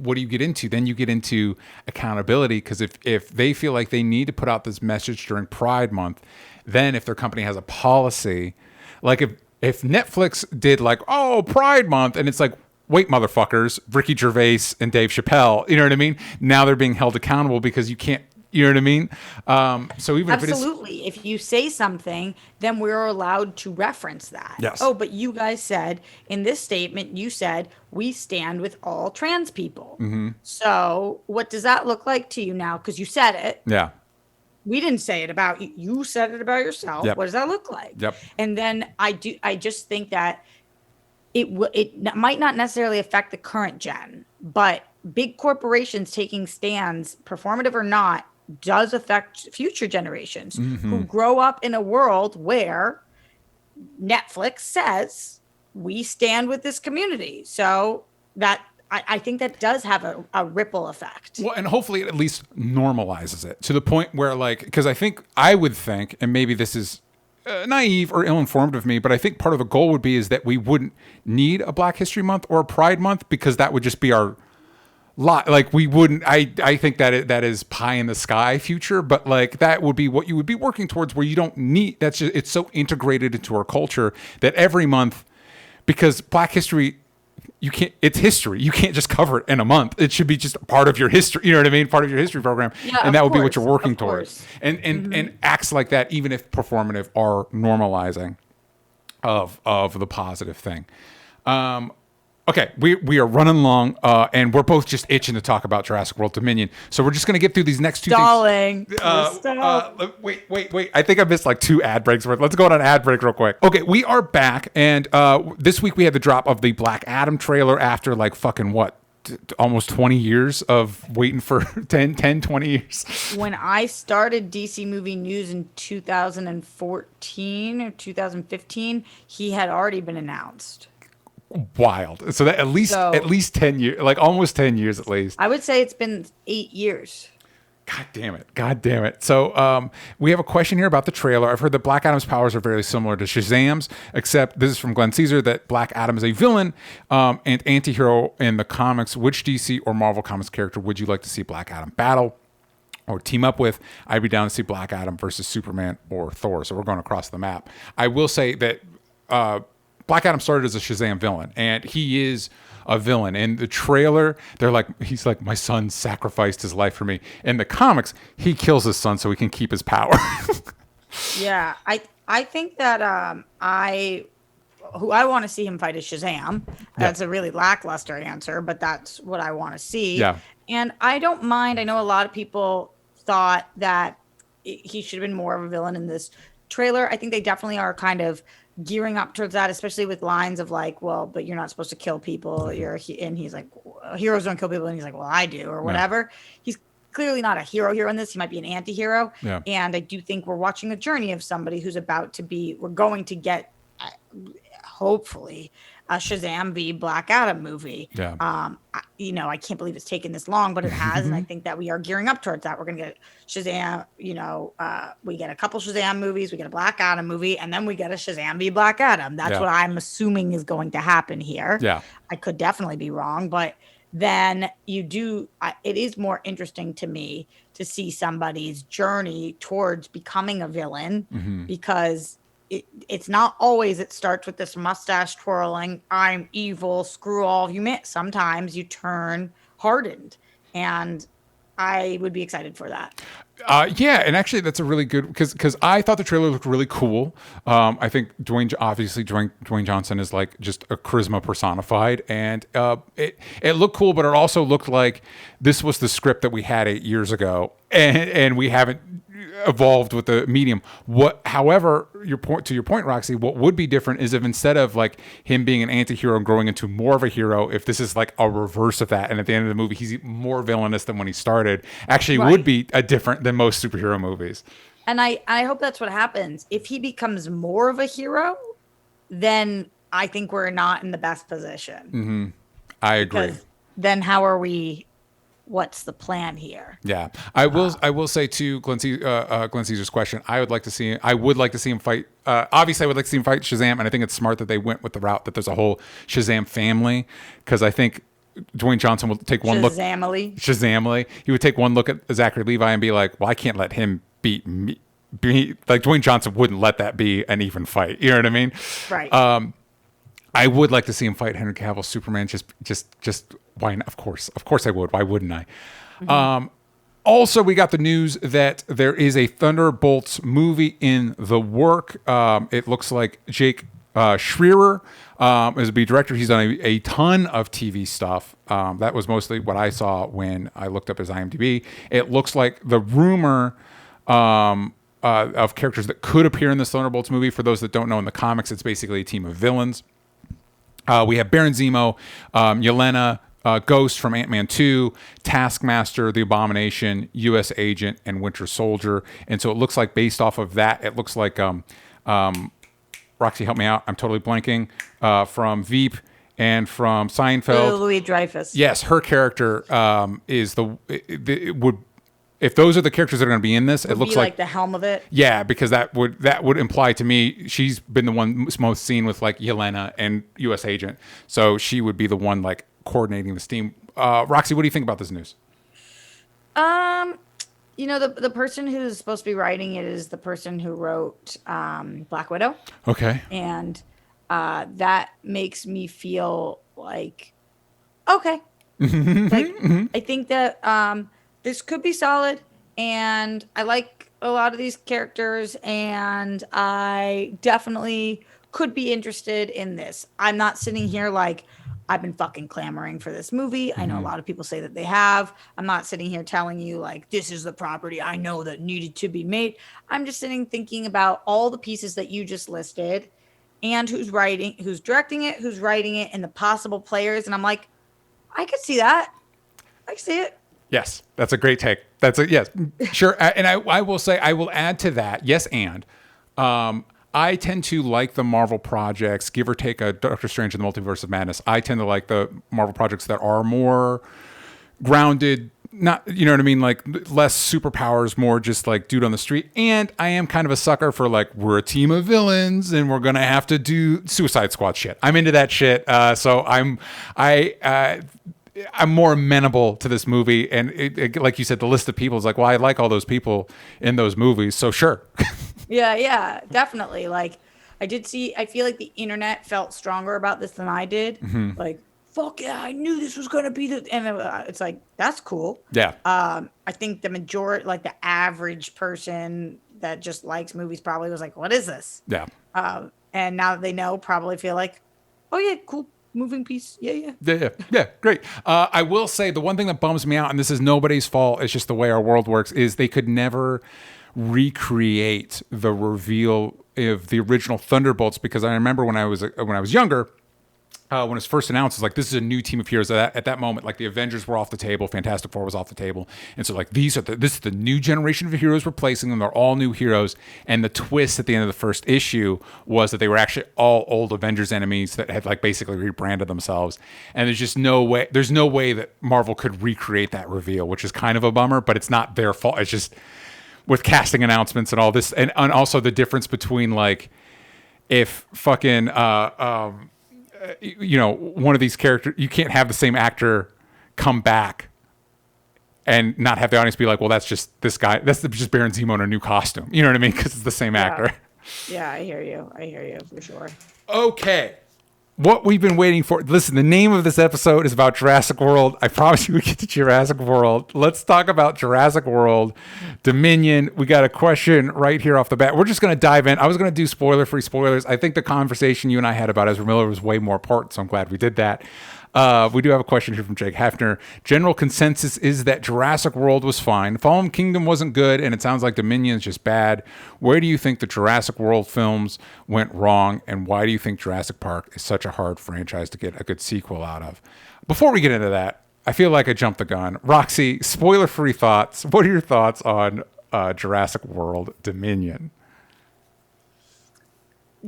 what do you get into? Then you get into accountability, because if they feel like they need to put out this message during Pride Month, then if their company has a policy, like if Netflix did like, oh, Pride Month, and it's like, wait, motherfuckers, Ricky Gervais and Dave Chappelle, you know what I mean? Now they're being held accountable because you can't, you know what I mean? So even absolutely, if you say something, then we're allowed to reference that. Yes. Oh, but you guys said in this statement, you said we stand with all trans people. Mm-hmm. So what does that look like to you now? Because you said it. Yeah. We didn't say it about you. You said it about yourself. Yep. What does that look like? Yep. And then I just think that it might not necessarily affect the current gen, but big corporations taking stands, performative or not, does affect future generations who grow up in a world where Netflix says we stand with this community. So that I think that does have a ripple effect. Well, and hopefully it at least normalizes it to the point where, like, because I would think, and maybe this is naive or ill-informed of me, but I think part of the goal would be is that we wouldn't need a Black History Month or a Pride Month, because that would just be our lot. Like, we wouldn't. I think that is pie in the sky future, but like that would be what you would be working towards, where you don't need. That's just, it's so integrated into our culture that every month, because Black History. It's history. You can't just cover it in a month. It should be just part of your history. You know what I mean? Part of your history program. Yeah, and that would be what you're working towards. And acts like that, even if performative, are normalizing of the positive thing. Okay, we are running long, and we're both just itching to talk about Jurassic World Dominion. So we're just going to get through these next two things. Wait. I think I missed like 2 ad breaks. Let's go on an ad break real quick. Okay, we are back, and this week we had the drop of the Black Adam trailer after like fucking what? Almost 20 years of waiting for 20 years. When I started DC Movie News in 2014 or 2015, he had already been announced. Wild. So that at least 10 years, like almost 10 years at least. I would say it's been 8 years. God damn it. So we have a question here about the trailer. I've heard that Black Adam's powers are very similar to Shazam's, except this is from Glenn Caesar, that Black Adam is a villain and anti-hero in the comics. Which DC or Marvel Comics character would you like to see Black Adam battle or team up with? I'd be down to see Black Adam versus Superman or Thor. So we're going across the map. I will say that Black Adam started as a Shazam villain, and he is a villain. In the trailer, he's like, my son sacrificed his life for me. In the comics, he kills his son so he can keep his power. Yeah, I think that I want to see him fight is Shazam. That's a really lackluster answer, but that's what I want to see. Yeah. And I don't mind. I know a lot of people thought that he should have been more of a villain in this trailer. I think they definitely are kind of gearing up towards that, especially with lines of like, well, but you're not supposed to kill people. And he's like, heroes don't kill people. And he's like, well, I do, or whatever. Yeah. He's clearly not a hero in this. He might be an anti-hero. Yeah. And I do think we're watching a journey of somebody who's we're going to get, hopefully, a Shazam v Black Adam movie. Yeah. I can't believe it's taken this long, but it has. And I think that we are gearing up towards that. We're going to get Shazam, we get a couple Shazam movies, we get a Black Adam movie, and then we get a Shazam v Black Adam. That's what I'm assuming is going to happen here. Yeah. I could definitely be wrong, but then it is more interesting to me to see somebody's journey towards becoming a villain, because it's not always it starts with this mustache twirling, I'm evil, screw all of you. Sometimes you turn hardened, and I would be excited for that. Yeah, and actually that's a really good, because I thought the trailer looked really cool. I think Dwayne Johnson is like just a charisma personified, and it looked cool, but it also looked like this was the script that we had 8 years ago, and we haven't evolved with the medium. However, to your point, Roxy, what would be different is if instead of like him being an anti-hero and growing into more of a hero, if this is like a reverse of that, and at the end of the movie he's more villainous than when he started, actually would be a different than most superhero movies. And I hope that's what happens. If he becomes more of a hero, then I think we're not in the best position. Mm-hmm. I agree. Because then how are we? What's the plan here? Yeah, I will say to Glenn Caesar's question, I would like to see him fight. Obviously, I would like to see him fight Shazam, and I think it's smart that they went with the route that there's a whole Shazam family, because I think Dwayne Johnson will take one look. Shazamily. He would take one look at Zachary Levi and be like, well, I can't let him beat me. Like Dwayne Johnson wouldn't let that be an even fight. You know what I mean? Right. I would like to see him fight Henry Cavill Superman. Just why not? Of course I would. Why wouldn't I? Mm-hmm. Also, we got the news that there is a Thunderbolts movie in the work. It looks like Jake Schreier is a be director. He's done a ton of TV stuff. That was mostly what I saw when I looked up his IMDb. It looks like the rumor of characters that could appear in this Thunderbolts movie. For those that don't know, in the comics, it's basically a team of villains. We have Baron Zemo, Yelena, Ghost from Ant-Man 2, Taskmaster, The Abomination, U.S. Agent, and Winter Soldier. And so it looks like based off of that, it looks like, Roxy, help me out. I'm totally blanking. From Veep and from Seinfeld. Louis Dreyfus. Yes, her character is if those are the characters that are going to be in this, it looks like the helm of it. Yeah, because that would imply to me she's been the one most seen with like Yelena and U.S. Agent, so she would be the one like coordinating this team. Roxy, what do you think about this news? The person who's supposed to be writing it is the person who wrote Black Widow. Okay. And that makes me feel like okay. I think that this could be solid, and I like a lot of these characters, and I definitely could be interested in this. I'm not sitting here like I've been fucking clamoring for this movie. I know a lot of people say that they have. I'm not sitting here telling you like this is the property I know that needed to be made. I'm just thinking about all the pieces that you just listed, and who's directing it, who's writing it, and the possible players, and I'm like, I could see that. I could see it. Yes, that's a great take. Yes, sure. And I will say, I will add to that. Yes, and I tend to like the Marvel projects, give or take a Doctor Strange in the Multiverse of Madness. I tend to like the Marvel projects that are more grounded, not, you know what I mean? Like less superpowers, more just like dude on the street. And I am kind of a sucker for like, we're a team of villains and we're going to have to do Suicide Squad shit. I'm into that shit. So I'm more amenable to this movie, and like you said, the list of people is like, well, I like all those people in those movies, so sure. yeah, definitely. Like, I did see. I feel like the internet felt stronger about this than I did. Like, fuck yeah, I knew this was gonna be the. And it's like that's cool. Yeah. I think the majority, like the average person that just likes movies, probably was like, "What is this?" Yeah. And now that they know, probably feel like, "Oh yeah, cool." Moving piece. Yeah. Great. I will say the one thing that bums me out, and this is nobody's fault, it's just the way our world works, is they could never recreate the reveal of the original Thunderbolts, because I remember when I was younger, when it was first announced, it's like, this is a new team of heroes. At that moment, like the Avengers were off the table, Fantastic Four was off the table, and so like this is the new generation of heroes replacing them. They're all new heroes, and the twist at the end of the first issue was that they were actually all old Avengers enemies that had like basically rebranded themselves. And there's just no way. There's no way that Marvel could recreate that reveal, which is kind of a bummer. But it's not their fault. It's just with casting announcements and all this, and also the difference between like if fucking one of these characters, you can't have the same actor come back and not have the audience be like, well, that's just this guy. That's just Baron Zemo in a new costume. You know what I mean? Because it's the same actor. Yeah, I hear you for sure. Okay. What we've been waiting for. Listen, the name of this episode is about Jurassic World. I promise you we get to Jurassic World. Let's talk about Jurassic World Dominion. We got a question right here off the bat. We're just going to dive in. I was going to do spoiler-free spoilers. I think the conversation you and I had about Ezra Miller was way more important, so I'm glad we did that. We do have a question here from Jake Hefner. General consensus is that Jurassic World was fine. Fallen Kingdom wasn't good, and it sounds like Dominion is just bad. Where do you think the Jurassic World films went wrong, and why do you think Jurassic Park is such a hard franchise to get a good sequel out of? Before we get into that, I feel like I jumped the gun. Roxy, spoiler-free thoughts. What are your thoughts on Jurassic World Dominion?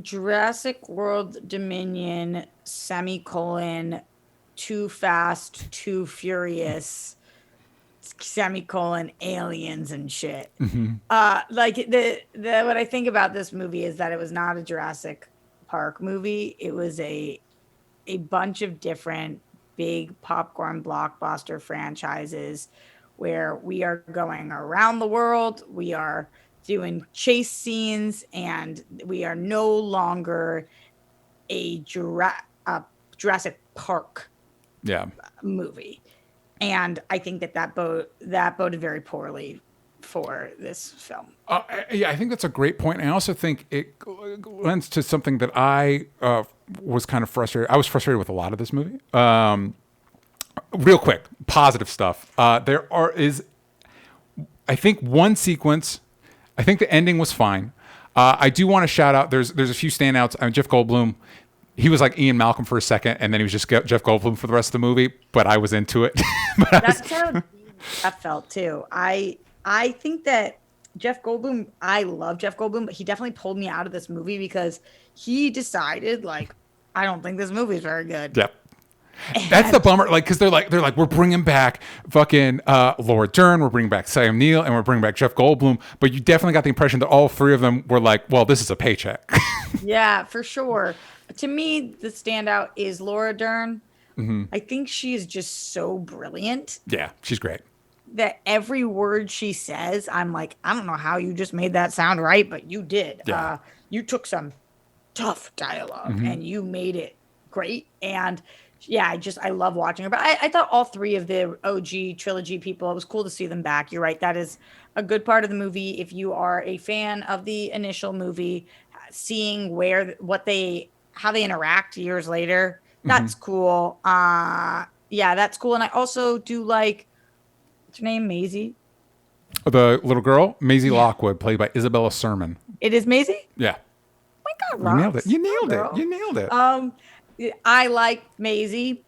Jurassic World Dominion, semicolon, Too Fast, Too Furious, semicolon, aliens and shit. Like the what I think about this movie is that it was not a Jurassic Park movie. It was a bunch of different big popcorn blockbuster franchises where we are going around the world. We are doing chase scenes, and we are no longer a Jurassic Park movie. And I think that boded very poorly for this film. I think that's a great point. I also think it lends to something that I was kind of frustrated. I was frustrated with a lot of this movie. Real quick, positive stuff. I think one sequence. I think the ending was fine. I do want to shout out. There's a few standouts. Jeff Goldblum. He was like Ian Malcolm for a second, and then he was just Jeff Goldblum for the rest of the movie. But I was into it. That's how that felt too. I think that Jeff Goldblum. I love Jeff Goldblum, but he definitely pulled me out of this movie because he decided like, I don't think this movie is very good. Yep. That's the bummer. Like, because they're like, we're bringing back fucking Laura Dern, we're bringing back Sam Neill, and we're bringing back Jeff Goldblum. But you definitely got the impression that all three of them were like, well, this is a paycheck. Yeah, for sure. To me, the standout is Laura Dern. I think she is just so brilliant. Yeah, she's great. That every word she says, I'm like, I don't know how you just made that sound right, but you did. Yeah. You took some tough dialogue and you made it great. And yeah, I love watching her. But I thought all three of the OG trilogy people, it was cool to see them back. You're right. That is a good part of the movie. If you are a fan of the initial movie, seeing how they interact years later, that's cool. Yeah, that's cool. And I also do like, what's her name? Maisie? The little girl? Maisie Lockwood, played by Isabella Sermon. It is Maisie? Yeah. Oh my God, Rox. You nailed it. I like Maisie.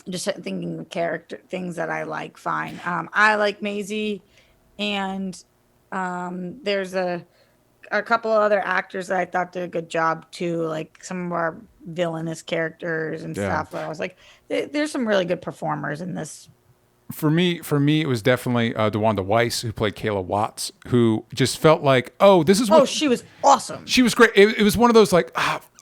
Just thinking the character things that I like. Fine. I like Maisie, and there's a couple of other actors that I thought did a good job too. Like some of our villainous characters and stuff. Where I was like, there's some really good performers in this. For me, it was definitely DeWanda Weiss, who played Kayla Watts, who just felt like, she was awesome. She was great. It was one of those like,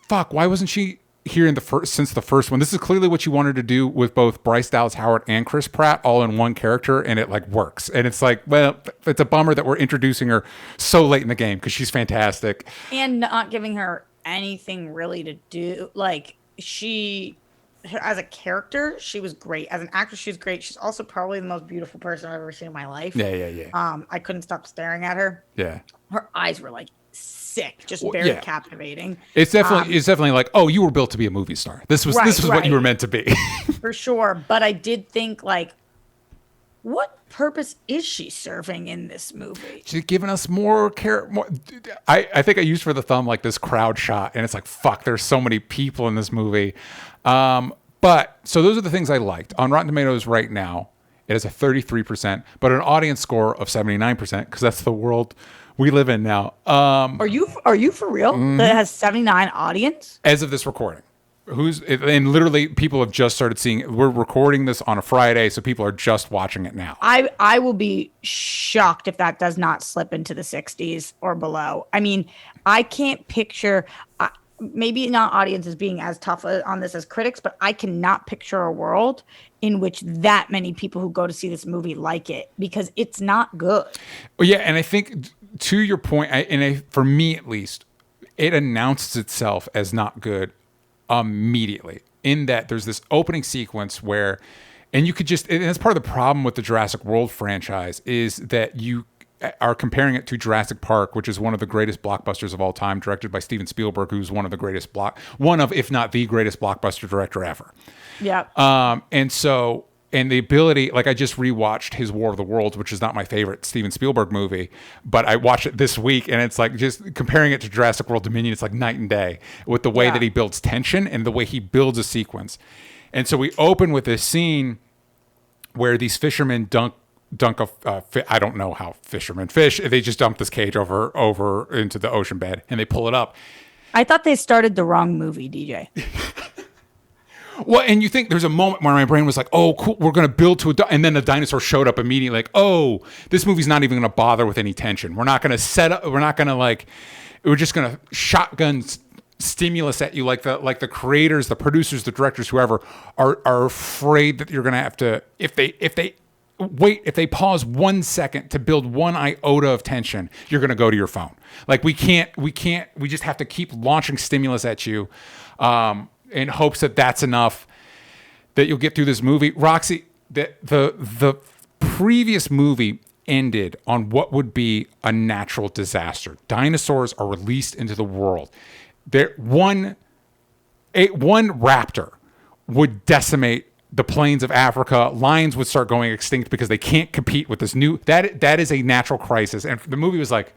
fuck, why wasn't she here since the first one? This is clearly what you wanted to do with both Bryce Dallas Howard and Chris Pratt all in one character, and it like works. And it's like, well, it's a bummer that we're introducing her so late in the game because she's fantastic. And not giving her anything really to do. Like, as a character, she was great. As an actress, she's great. She's also probably the most beautiful person I've ever seen in my life. Yeah. I couldn't stop staring at her. Yeah. Her eyes were like sick, just very captivating. It's definitely like, oh, you were built to be a movie star. This was what you were meant to be. For sure. But I did think, like, what purpose is she serving in this movie? She's giving us more care. I think I used for the thumb like this crowd shot, and it's like, fuck, there's so many people in this movie. But so those are the things I liked. On Rotten Tomatoes right now, it has a 33%, but an audience score of 79% because that's the world we live in now. Are you for real? Mm-hmm. That it has 79 audience as of this recording. And literally people have just started seeing it. We're recording this on a Friday, so people are just watching it now. I will be shocked if that does not slip into the 60s or below. I mean, I can't picture, maybe not audiences being as tough on this as critics, but I cannot picture a world in which that many people who go to see this movie like it, because it's not good. Well, yeah, and I think to your point, for me at least, it announces itself as not good immediately, in that there's this opening sequence where, and you could just, and that's part of the problem with the Jurassic World franchise, is that you are comparing it to Jurassic Park, which is one of the greatest blockbusters of all time, directed by Steven Spielberg, who's one of, if not the greatest blockbuster director ever. Yeah. And the ability, like, I just rewatched his War of the Worlds, which is not my favorite Steven Spielberg movie, but I watched it this week, and it's like, just comparing it to Jurassic World Dominion, it's like night and day with the way that he builds tension and the way he builds a sequence. And so we open with this scene where these fishermen dunk I don't know how fishermen fish. They just dump this cage over into the ocean bed, and they pull it up. I thought they started the wrong movie, DJ. Well, and you think there's a moment where my brain was like, oh, cool, we're going to build to and then the dinosaur showed up immediately, like, oh, this movie's not even going to bother with any tension. We're not going to set up, we're just going to shotgun stimulus at you, like the creators, the producers, the directors, whoever are afraid that you're going to have to, if they pause 1 second to build one iota of tension, you're going to go to your phone. Like, we just have to keep launching stimulus at you, in hopes that that's enough that you'll get through this movie. Roxy, the previous movie ended on what would be a natural disaster. Dinosaurs are released into the world. One raptor would decimate the plains of Africa. Lions would start going extinct because they can't compete with this new. That is a natural crisis. And the movie was like,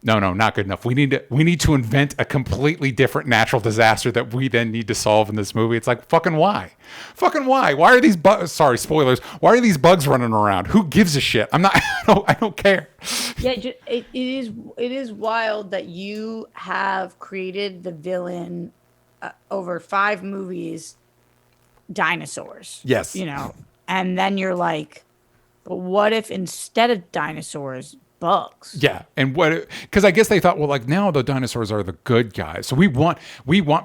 no, not good enough. We need to invent a completely different natural disaster that we then need to solve in this movie. It's like, fucking why? Why are these bugs? Sorry, spoilers. Why are these bugs running around? Who gives a shit? I don't care. Yeah, it is wild that you have created the villain over 5 movies, dinosaurs. Yes. And then you're like, but what if instead of dinosaurs, bugs? Yeah, and because I guess they thought, well, like, now the dinosaurs are the good guys, so we want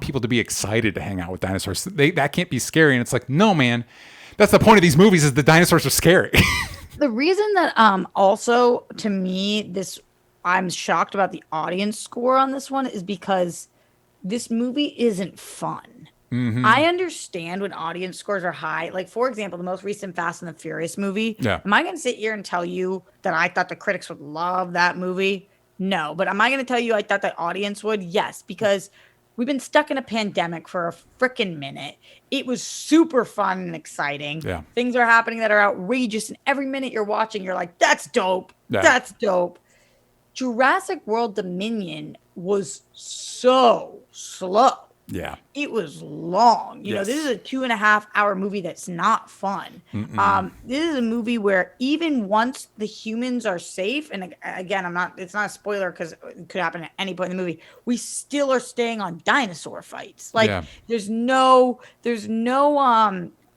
people to be excited to hang out with dinosaurs. That can't be scary, and it's like, no, man, that's the point of these movies, is the dinosaurs are scary. The reason that also, to me, I'm shocked about the audience score on this one is because this movie isn't fun. Mm-hmm. I understand when audience scores are high. Like, for example, the most recent Fast and the Furious movie. Yeah. Am I going to sit here and tell you that I thought the critics would love that movie? No. But am I going to tell you I thought the audience would? Yes, because we've been stuck in a pandemic for a freaking minute. It was super fun and exciting. Yeah. Things are happening that are outrageous, and every minute you're watching, you're like, that's dope. Yeah. That's dope. Jurassic World Dominion was so slow. Yeah. It was long. This is a 2.5-hour movie that's not fun. This is a movie where even once the humans are safe, and again, it's not a spoiler because it could happen at any point in the movie, we still are staying on dinosaur fights. Like, there's no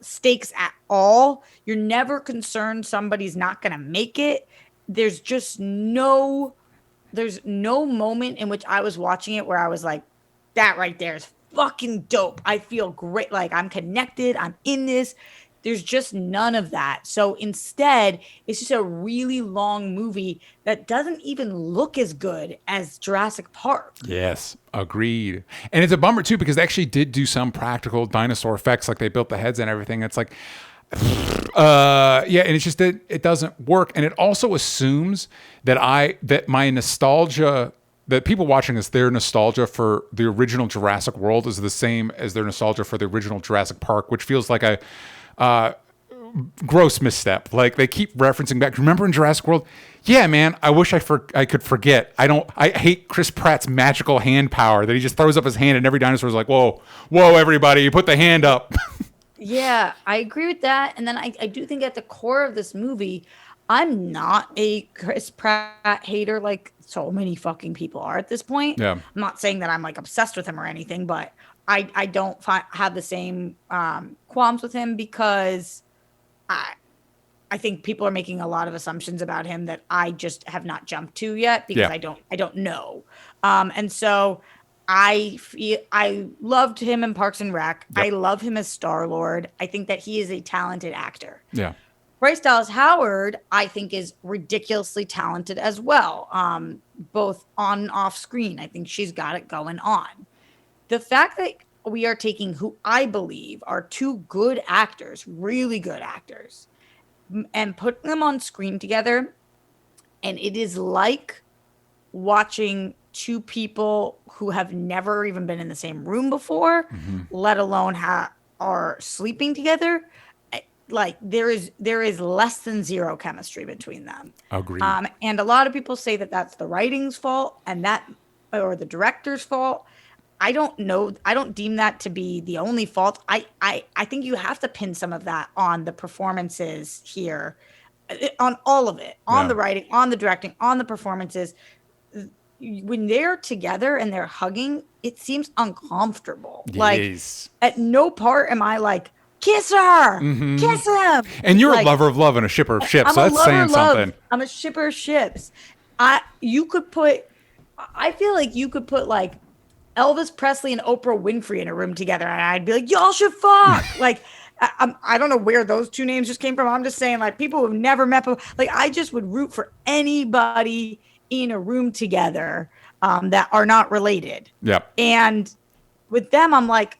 stakes at all. You're never concerned somebody's not going to make it. There's no moment in which I was watching it where I was like, that right there is fucking dope. I feel great. Like, I'm connected. I'm in this. There's just none of that. So instead, it's just a really long movie that doesn't even look as good as Jurassic Park. Yes, agreed. And it's a bummer too because they actually did do some practical dinosaur effects, like they built the heads and everything. It's like, yeah, and it's just that it doesn't work, and it also assumes that my nostalgia, that people watching this, their nostalgia for the original Jurassic World is the same as their nostalgia for the original Jurassic Park, which feels like a gross misstep. Like they keep referencing back. Remember in Jurassic World? Yeah, man. I wish I could forget. I hate Chris Pratt's magical hand power that he just throws up his hand and every dinosaur is like, whoa, everybody, you put the hand up. Yeah, I agree with that. And then I do think at the core of this movie, I'm not a Chris Pratt hater like so many fucking people are at this point. Yeah. I'm not saying that I'm like obsessed with him or anything, but I don't have the same qualms with him because I think people are making a lot of assumptions about him that I just have not jumped to yet because I don't know. And so I loved him in Parks and Rec. Yep. I love him as Star-Lord. I think that he is a talented actor. Yeah. Bryce Dallas Howard, I think, is ridiculously talented as well, both on and off screen. I think she's got it going on. The fact that we are taking who I believe are two good actors, really good actors, and putting them on screen together, and it is like watching two people who have never even been in the same room before, let alone are sleeping together. Like there is less than zero chemistry between them. Agreed. And a lot of people say that that's the writing's fault or the director's fault. I don't know. I don't deem that to be the only fault. I think you have to pin some of that on the performances here, on all of it, on the writing, on the directing, on the performances. When they're together and they're hugging, it seems uncomfortable. Yes. Like at no part am I like, kiss her, kiss him. And you're a lover of love and a shipper of ships, so that's saying something. I'm a shipper of ships. I feel like you could put like Elvis Presley and Oprah Winfrey in a room together, and I'd be like, y'all should fuck. Like, I don't know where those two names just came from. I'm just saying, like, people who've never met, like, I just would root for anybody in a room together that are not related. Yep. And with them, I'm like,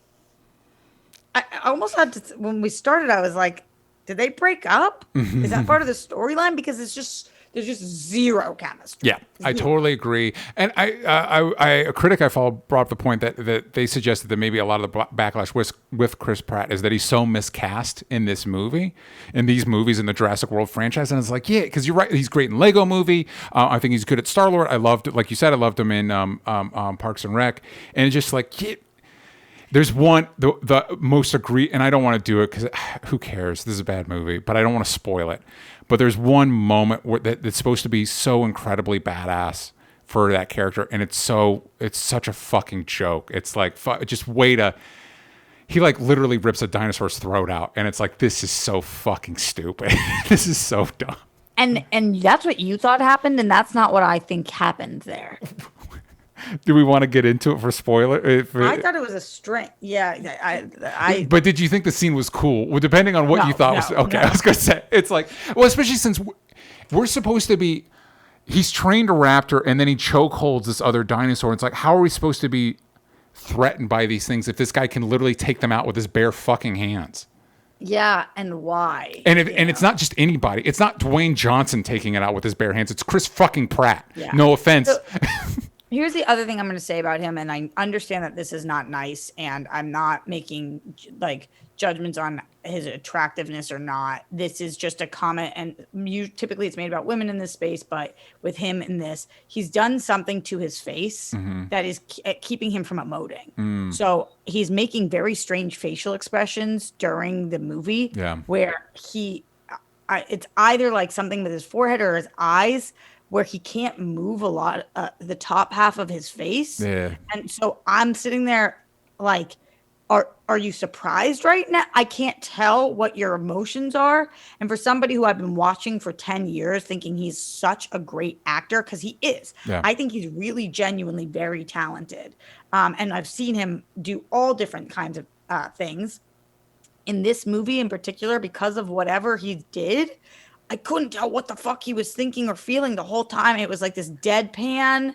I almost had to, when we started, I was like, did they break up? Is that part of the storyline? Because there's just zero chemistry. Yeah, I totally agree. And a critic I follow brought up the point that they suggested that maybe a lot of the backlash with Chris Pratt is that he's so miscast in this movie, in these movies in the Jurassic World franchise. And it's like, yeah, because you're right. He's great in Lego Movie. I think he's good at Star-Lord. I loved, like you said, I loved him in Parks and Rec. And it's just like, yeah, there's one, the most agree, and I don't want to do it because who cares? This is a bad movie, but I don't want to spoil it. But there's one moment that's supposed to be so incredibly badass for that character, and it's such a fucking joke. It's like, just he like literally rips a dinosaur's throat out, and it's like, this is so fucking stupid. This is so dumb. And that's what you thought happened, and that's not what I think happened there. Do we want to get into it for spoiler? I thought it was a string. Yeah, I. But did you think the scene was cool? Well, depending on what you thought was okay. No. I was gonna say it's like, well, especially since we're supposed to be. He's trained a raptor, and then he chokeholds this other dinosaur. It's like, how are we supposed to be threatened by these things if this guy can literally take them out with his bare fucking hands? Yeah, and why? And it's not just anybody. It's not Dwayne Johnson taking it out with his bare hands. It's Chris fucking Pratt. Yeah. No offense. Here's the other thing I'm going to say about him, and I understand that this is not nice, and I'm not making like judgments on his attractiveness or not. This is just a comment, and typically it's made about women in this space, but with him in this, he's done something to his face that is keeping him from emoting. So he's making very strange facial expressions during the movie, where it's either like something with his forehead or his eyes, where he can't move a lot, the top half of his face. Yeah. And so I'm sitting there like, are you surprised right now? I can't tell what your emotions are. And for somebody who I've been watching for 10 years, thinking he's such a great actor, because he is. Yeah. I think he's really genuinely very talented. And I've seen him do all different kinds of things. in this movie in particular, because of whatever he did, I couldn't tell what the fuck he was thinking or feeling the whole time. It was like this deadpan,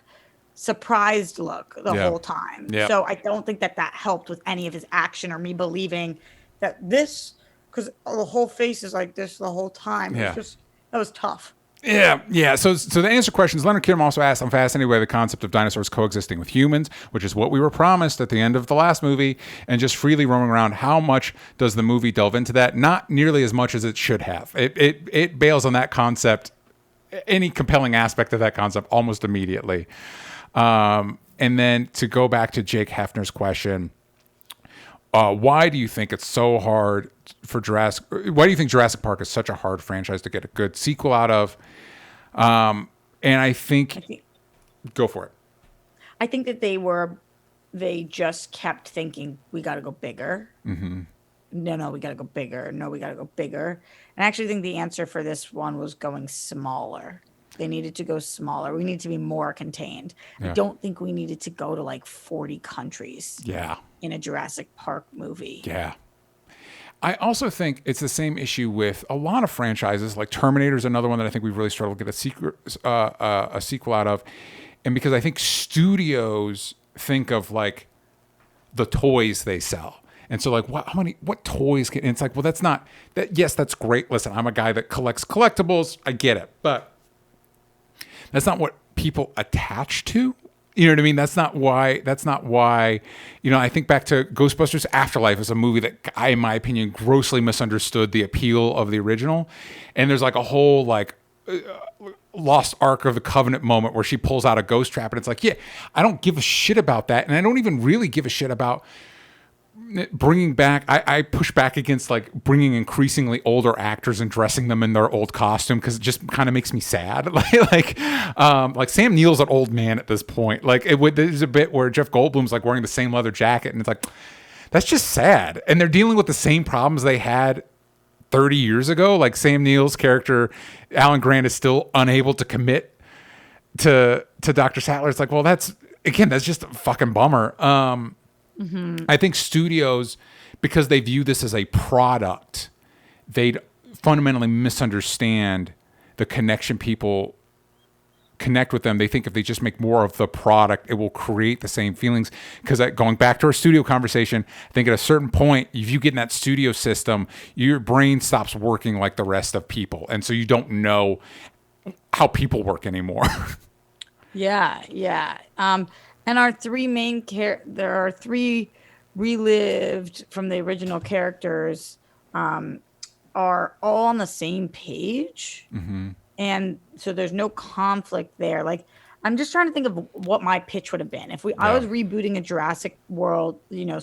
surprised look the whole time. Yeah. So I don't think that helped with any of his action or me believing that this, because the whole face is like this the whole time. Yeah. It's just, that was tough. Yeah. So to answer questions, Leonard Kim also asked, I'm fascinated by the concept of dinosaurs coexisting with humans, which is what we were promised at the end of the last movie, and just freely roaming around. How much does the movie delve into that? Not nearly as much as it should have. It bails on that concept, any compelling aspect of that concept, almost immediately. And then to go back to Jake Hefner's question, why do you think it's so hard for Jurassic? Why do you think Jurassic Park is such a hard franchise to get a good sequel out of? And I think go for it. I think that they just kept thinking, we got to go bigger. Mm-hmm. No, we got to go bigger. No, we got to go bigger. And I actually think the answer for this one was going smaller. They needed to go smaller. We need to be more contained. Yeah. I don't think we needed to go to like 40 countries. Yeah. In a Jurassic Park movie. Yeah. I also think it's the same issue with a lot of franchises. Like Terminator is another one that I think we've really struggled to get a sequel out of. And because I think studios think of like the toys they sell. And so like, what toys can, and it's like, well, that's not that. Yes, that's great. Listen, I'm a guy that collects collectibles. I get it. But that's not what people attach to. You know what I mean? That's not why, you know, I think back to Ghostbusters Afterlife as a movie that I, in my opinion, grossly misunderstood the appeal of the original. And there's like a whole like Lost Ark of the Covenant moment where she pulls out a ghost trap. And it's like, yeah, I don't give a shit about that. And I don't even really give a shit about bringing back, I push back against like bringing increasingly older actors and dressing them in their old costume because it just kind of makes me sad. like Sam Neill's an old man at this point. Like there's a bit where Jeff Goldblum's like wearing the same leather jacket, and it's like that's just sad. And they're dealing with the same problems they had 30 years ago. Like Sam Neill's character, Alan Grant, is still unable to commit to Dr. Sattler. It's like, well, that's just a fucking bummer. Mm-hmm. I think studios, because they view this as a product, they'd fundamentally misunderstand the connection people connect with them. They think if they just make more of the product, it will create the same feelings. Because going back to our studio conversation, I think at a certain point, if you get in that studio system, your brain stops working like the rest of people. And so you don't know how people work anymore. Yeah. And our three there are three relived from the original characters, are all on the same page. Mm-hmm. And so there's no conflict there. Like, I'm just trying to think of what my pitch would have been. If I was rebooting a Jurassic World, you know,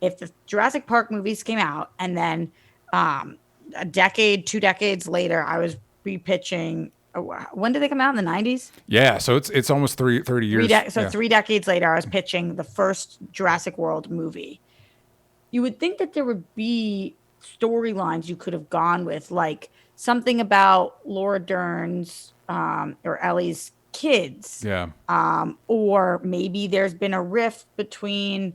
if the Jurassic Park movies came out and then a decade, 2 decades later, I was repitching. When did they come out? In the 90s? Yeah, so it's almost 30 years. 3 decades later, I was pitching the first Jurassic World movie. You would think that there would be storylines you could have gone with, like something about Laura Dern's or Ellie's kids. Yeah. Or maybe there's been a rift between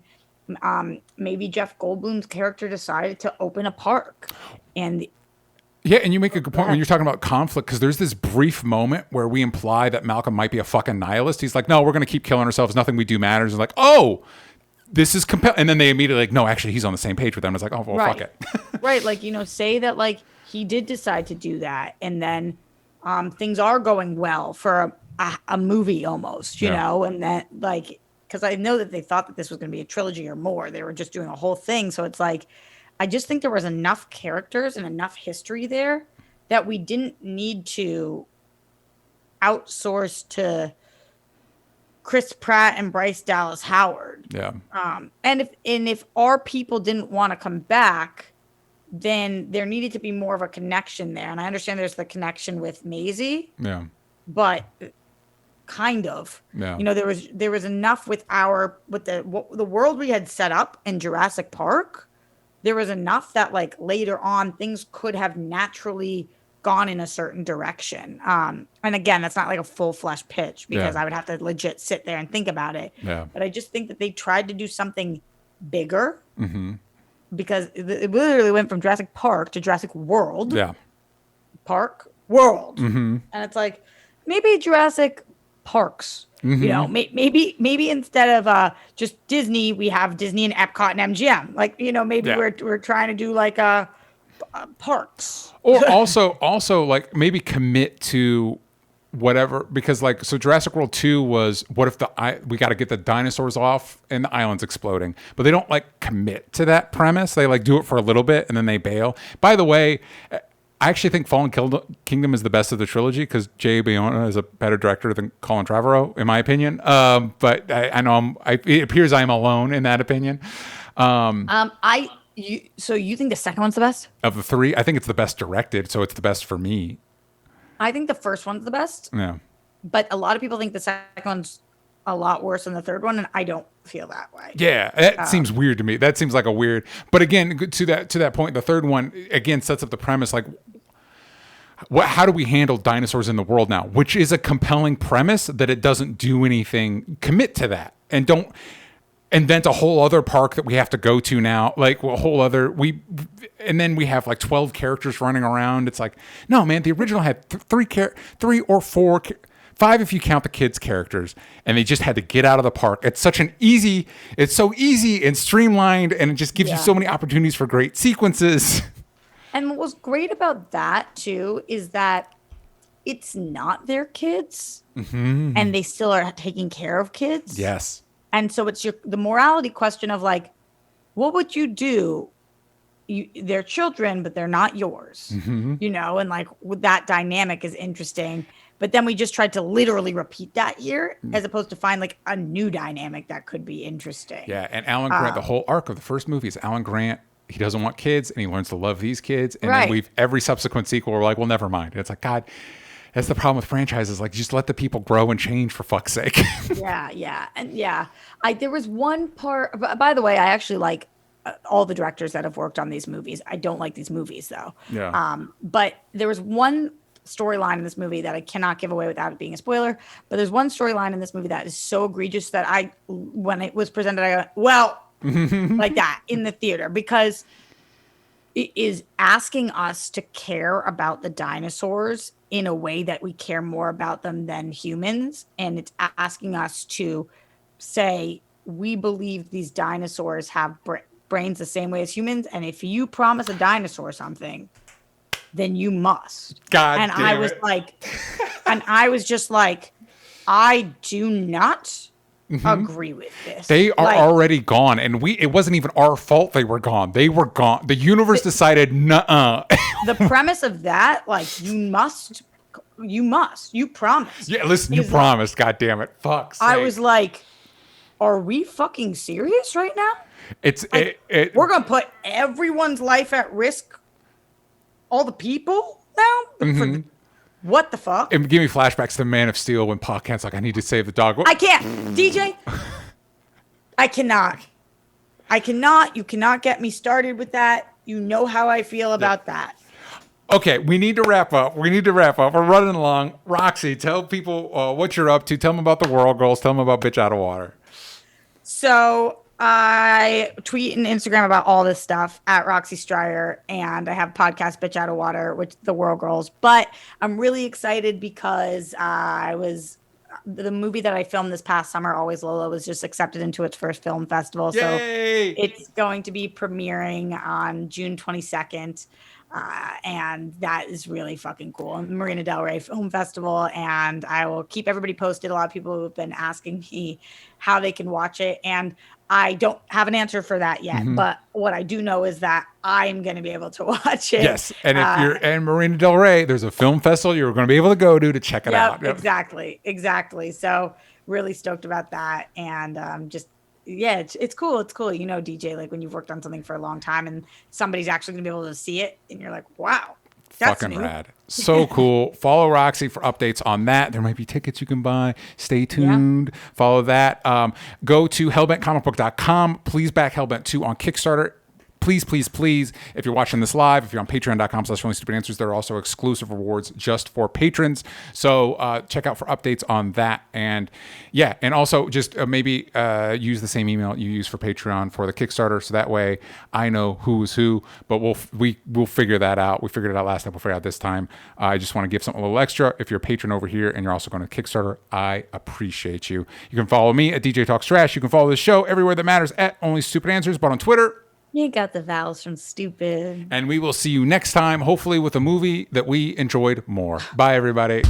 maybe Jeff Goldblum's character decided to open a park. Yeah, and you make a good point when you're talking about conflict, because there's this brief moment where we imply that Malcolm might be a fucking nihilist. He's like, no, we're going to keep killing ourselves. Nothing we do matters. And like, oh, this is compelling. And then they immediately like, no, actually, he's on the same page with them. It's like, oh, well, fuck it. Right. Like, you know, say that like he did decide to do that. And then things are going well for a movie almost, you know, and that like, because I know that they thought that this was going to be a trilogy or more. They were just doing a whole thing. So it's like, I just think there was enough characters and enough history there that we didn't need to outsource to Chris Pratt and Bryce Dallas Howard. Yeah. And if our people didn't want to come back, then there needed to be more of a connection there. And I understand there's the connection with Maisie. Yeah. But kind of. Yeah. You know, there was enough with the world we had set up in Jurassic Park. There was enough that like later on things could have naturally gone in a certain direction. And again, that's not like a full flesh pitch because I would have to legit sit there and think about it. Yeah. But I just think that they tried to do something bigger, because it literally went from Jurassic Park to Jurassic World. Yeah. Park World. And it's like, maybe Jurassic Parks. You know, maybe instead of just Disney, we have Disney and Epcot and MGM. Like, you know, maybe we're trying to do like parks. Or also like maybe commit to whatever, because like, so Jurassic World 2 was, what if we got to get the dinosaurs off and the island's exploding, but they don't like commit to that premise. They like do it for a little bit and then they bail. By the way, I actually think Fallen Kingdom is the best of the trilogy because Jay Bayona is a better director than Colin Trevorrow, in my opinion. But I know it appears I'm alone in that opinion. So you think the second one's the best? Of the three, I think it's the best directed, so it's the best for me. I think the first one's the best. Yeah. But a lot of people think the second one's a lot worse than the third one, and I don't feel that way. Yeah, that seems weird to me. That seems like a weird. But again, to that point, the third one again sets up the premise like, how do we handle dinosaurs in the world now? Which is a compelling premise that it doesn't do anything. Commit to that and don't invent a whole other park that we have to go to now. Like a whole other and then we have like 12 characters running around. It's like, no, man, the original had 3 or 4. 5 if you count the kids' characters, and they just had to get out of the park. It's so easy and streamlined, and it just gives you so many opportunities for great sequences. And what was great about that too is that it's not their kids, and they still are taking care of kids. Yes. And so it's the morality question of like, what would you do? They're children, but they're not yours. You know, and like that dynamic is interesting. But then we just tried to literally repeat that here, as opposed to find like a new dynamic that could be interesting. Yeah, and Alan Grant, the whole arc of the first movie is Alan Grant. He doesn't want kids, and he learns to love these kids. And then every subsequent sequel, we're like, well, never mind. And it's like, God, that's the problem with franchises. Like, just let the people grow and change for fuck's sake. There was one part. By the way, I actually like all the directors that have worked on these movies. I don't like these movies though. Yeah. But there was one storyline in this movie that I cannot give away without it being a spoiler. But there's one storyline in this movie that is so egregious that when it was presented, I go, well, like that in the theater, because it is asking us to care about the dinosaurs in a way that we care more about them than humans. And it's asking us to say, we believe these dinosaurs have brains the same way as humans. And if you promise a dinosaur something, then you must. God and damn I was it. Like, and I was just like, I do not agree with this. They are already gone, and it wasn't even our fault they were gone. They were gone. The universe decided, nuh-uh. The premise of that, like, you promised. Yeah, listen, you promised, God damn it. Fuck's sake. I was like, are we fucking serious right now? We're going to put everyone's life at risk, all the people now? What the fuck? And give me flashbacks to Man of Steel when Pa Kent's like, I need to save the dog. I can't. DJ, I cannot. You cannot get me started with that. You know how I feel about that. Okay, we need to wrap up. We're running along. Roxy, tell people what you're up to. Tell them about the World Girls. Tell them about Bitch Out of Water. So I tweet and Instagram about all this stuff at Roxy Stryer, and I have podcast Bitch Out of Water with the World Girls. But I'm really excited because the movie that I filmed this past summer, Always Lola, was just accepted into its first film festival. Yay! So it's going to be premiering on June 22nd. And that is really fucking cool. Marina Del Rey Film Festival, and I will keep everybody posted. A lot of people have been asking me how they can watch it, and I don't have an answer for that yet. But what I do know is that I'm going to be able to watch it. Yes, and if you're in Marina Del Rey, there's a film festival you're going to be able to go to check it out. Yep. Exactly. So really stoked about that, and yeah, it's cool. It's cool. You know, DJ, like when you've worked on something for a long time and somebody's actually going to be able to see it and you're like, wow, that's fucking new. rad. So cool. Follow Roxy for updates on that. There might be tickets you can buy. Stay tuned. Yeah. Follow that. Go to hellbentcomicbook.com. Please back Hellbent 2 on Kickstarter. please, if you're watching this live, if you're on patreon.com/onlystupid-answers, there are also exclusive rewards just for patrons. So check out for updates on that. And also just maybe use the same email you use for Patreon for the Kickstarter, so that way I know who's who. But we'll figure that out. We figured it out last time. We'll figure it out this time. I just want to give something a little extra. If you're a patron over here and you're also going to Kickstarter, I appreciate you. You can follow me at DJ Talks Trash. You can follow the show everywhere that matters at Only Stupid Answers, but on Twitter, you got the vowels from stupid. And we will see you next time, hopefully with a movie that we enjoyed more. Bye, everybody.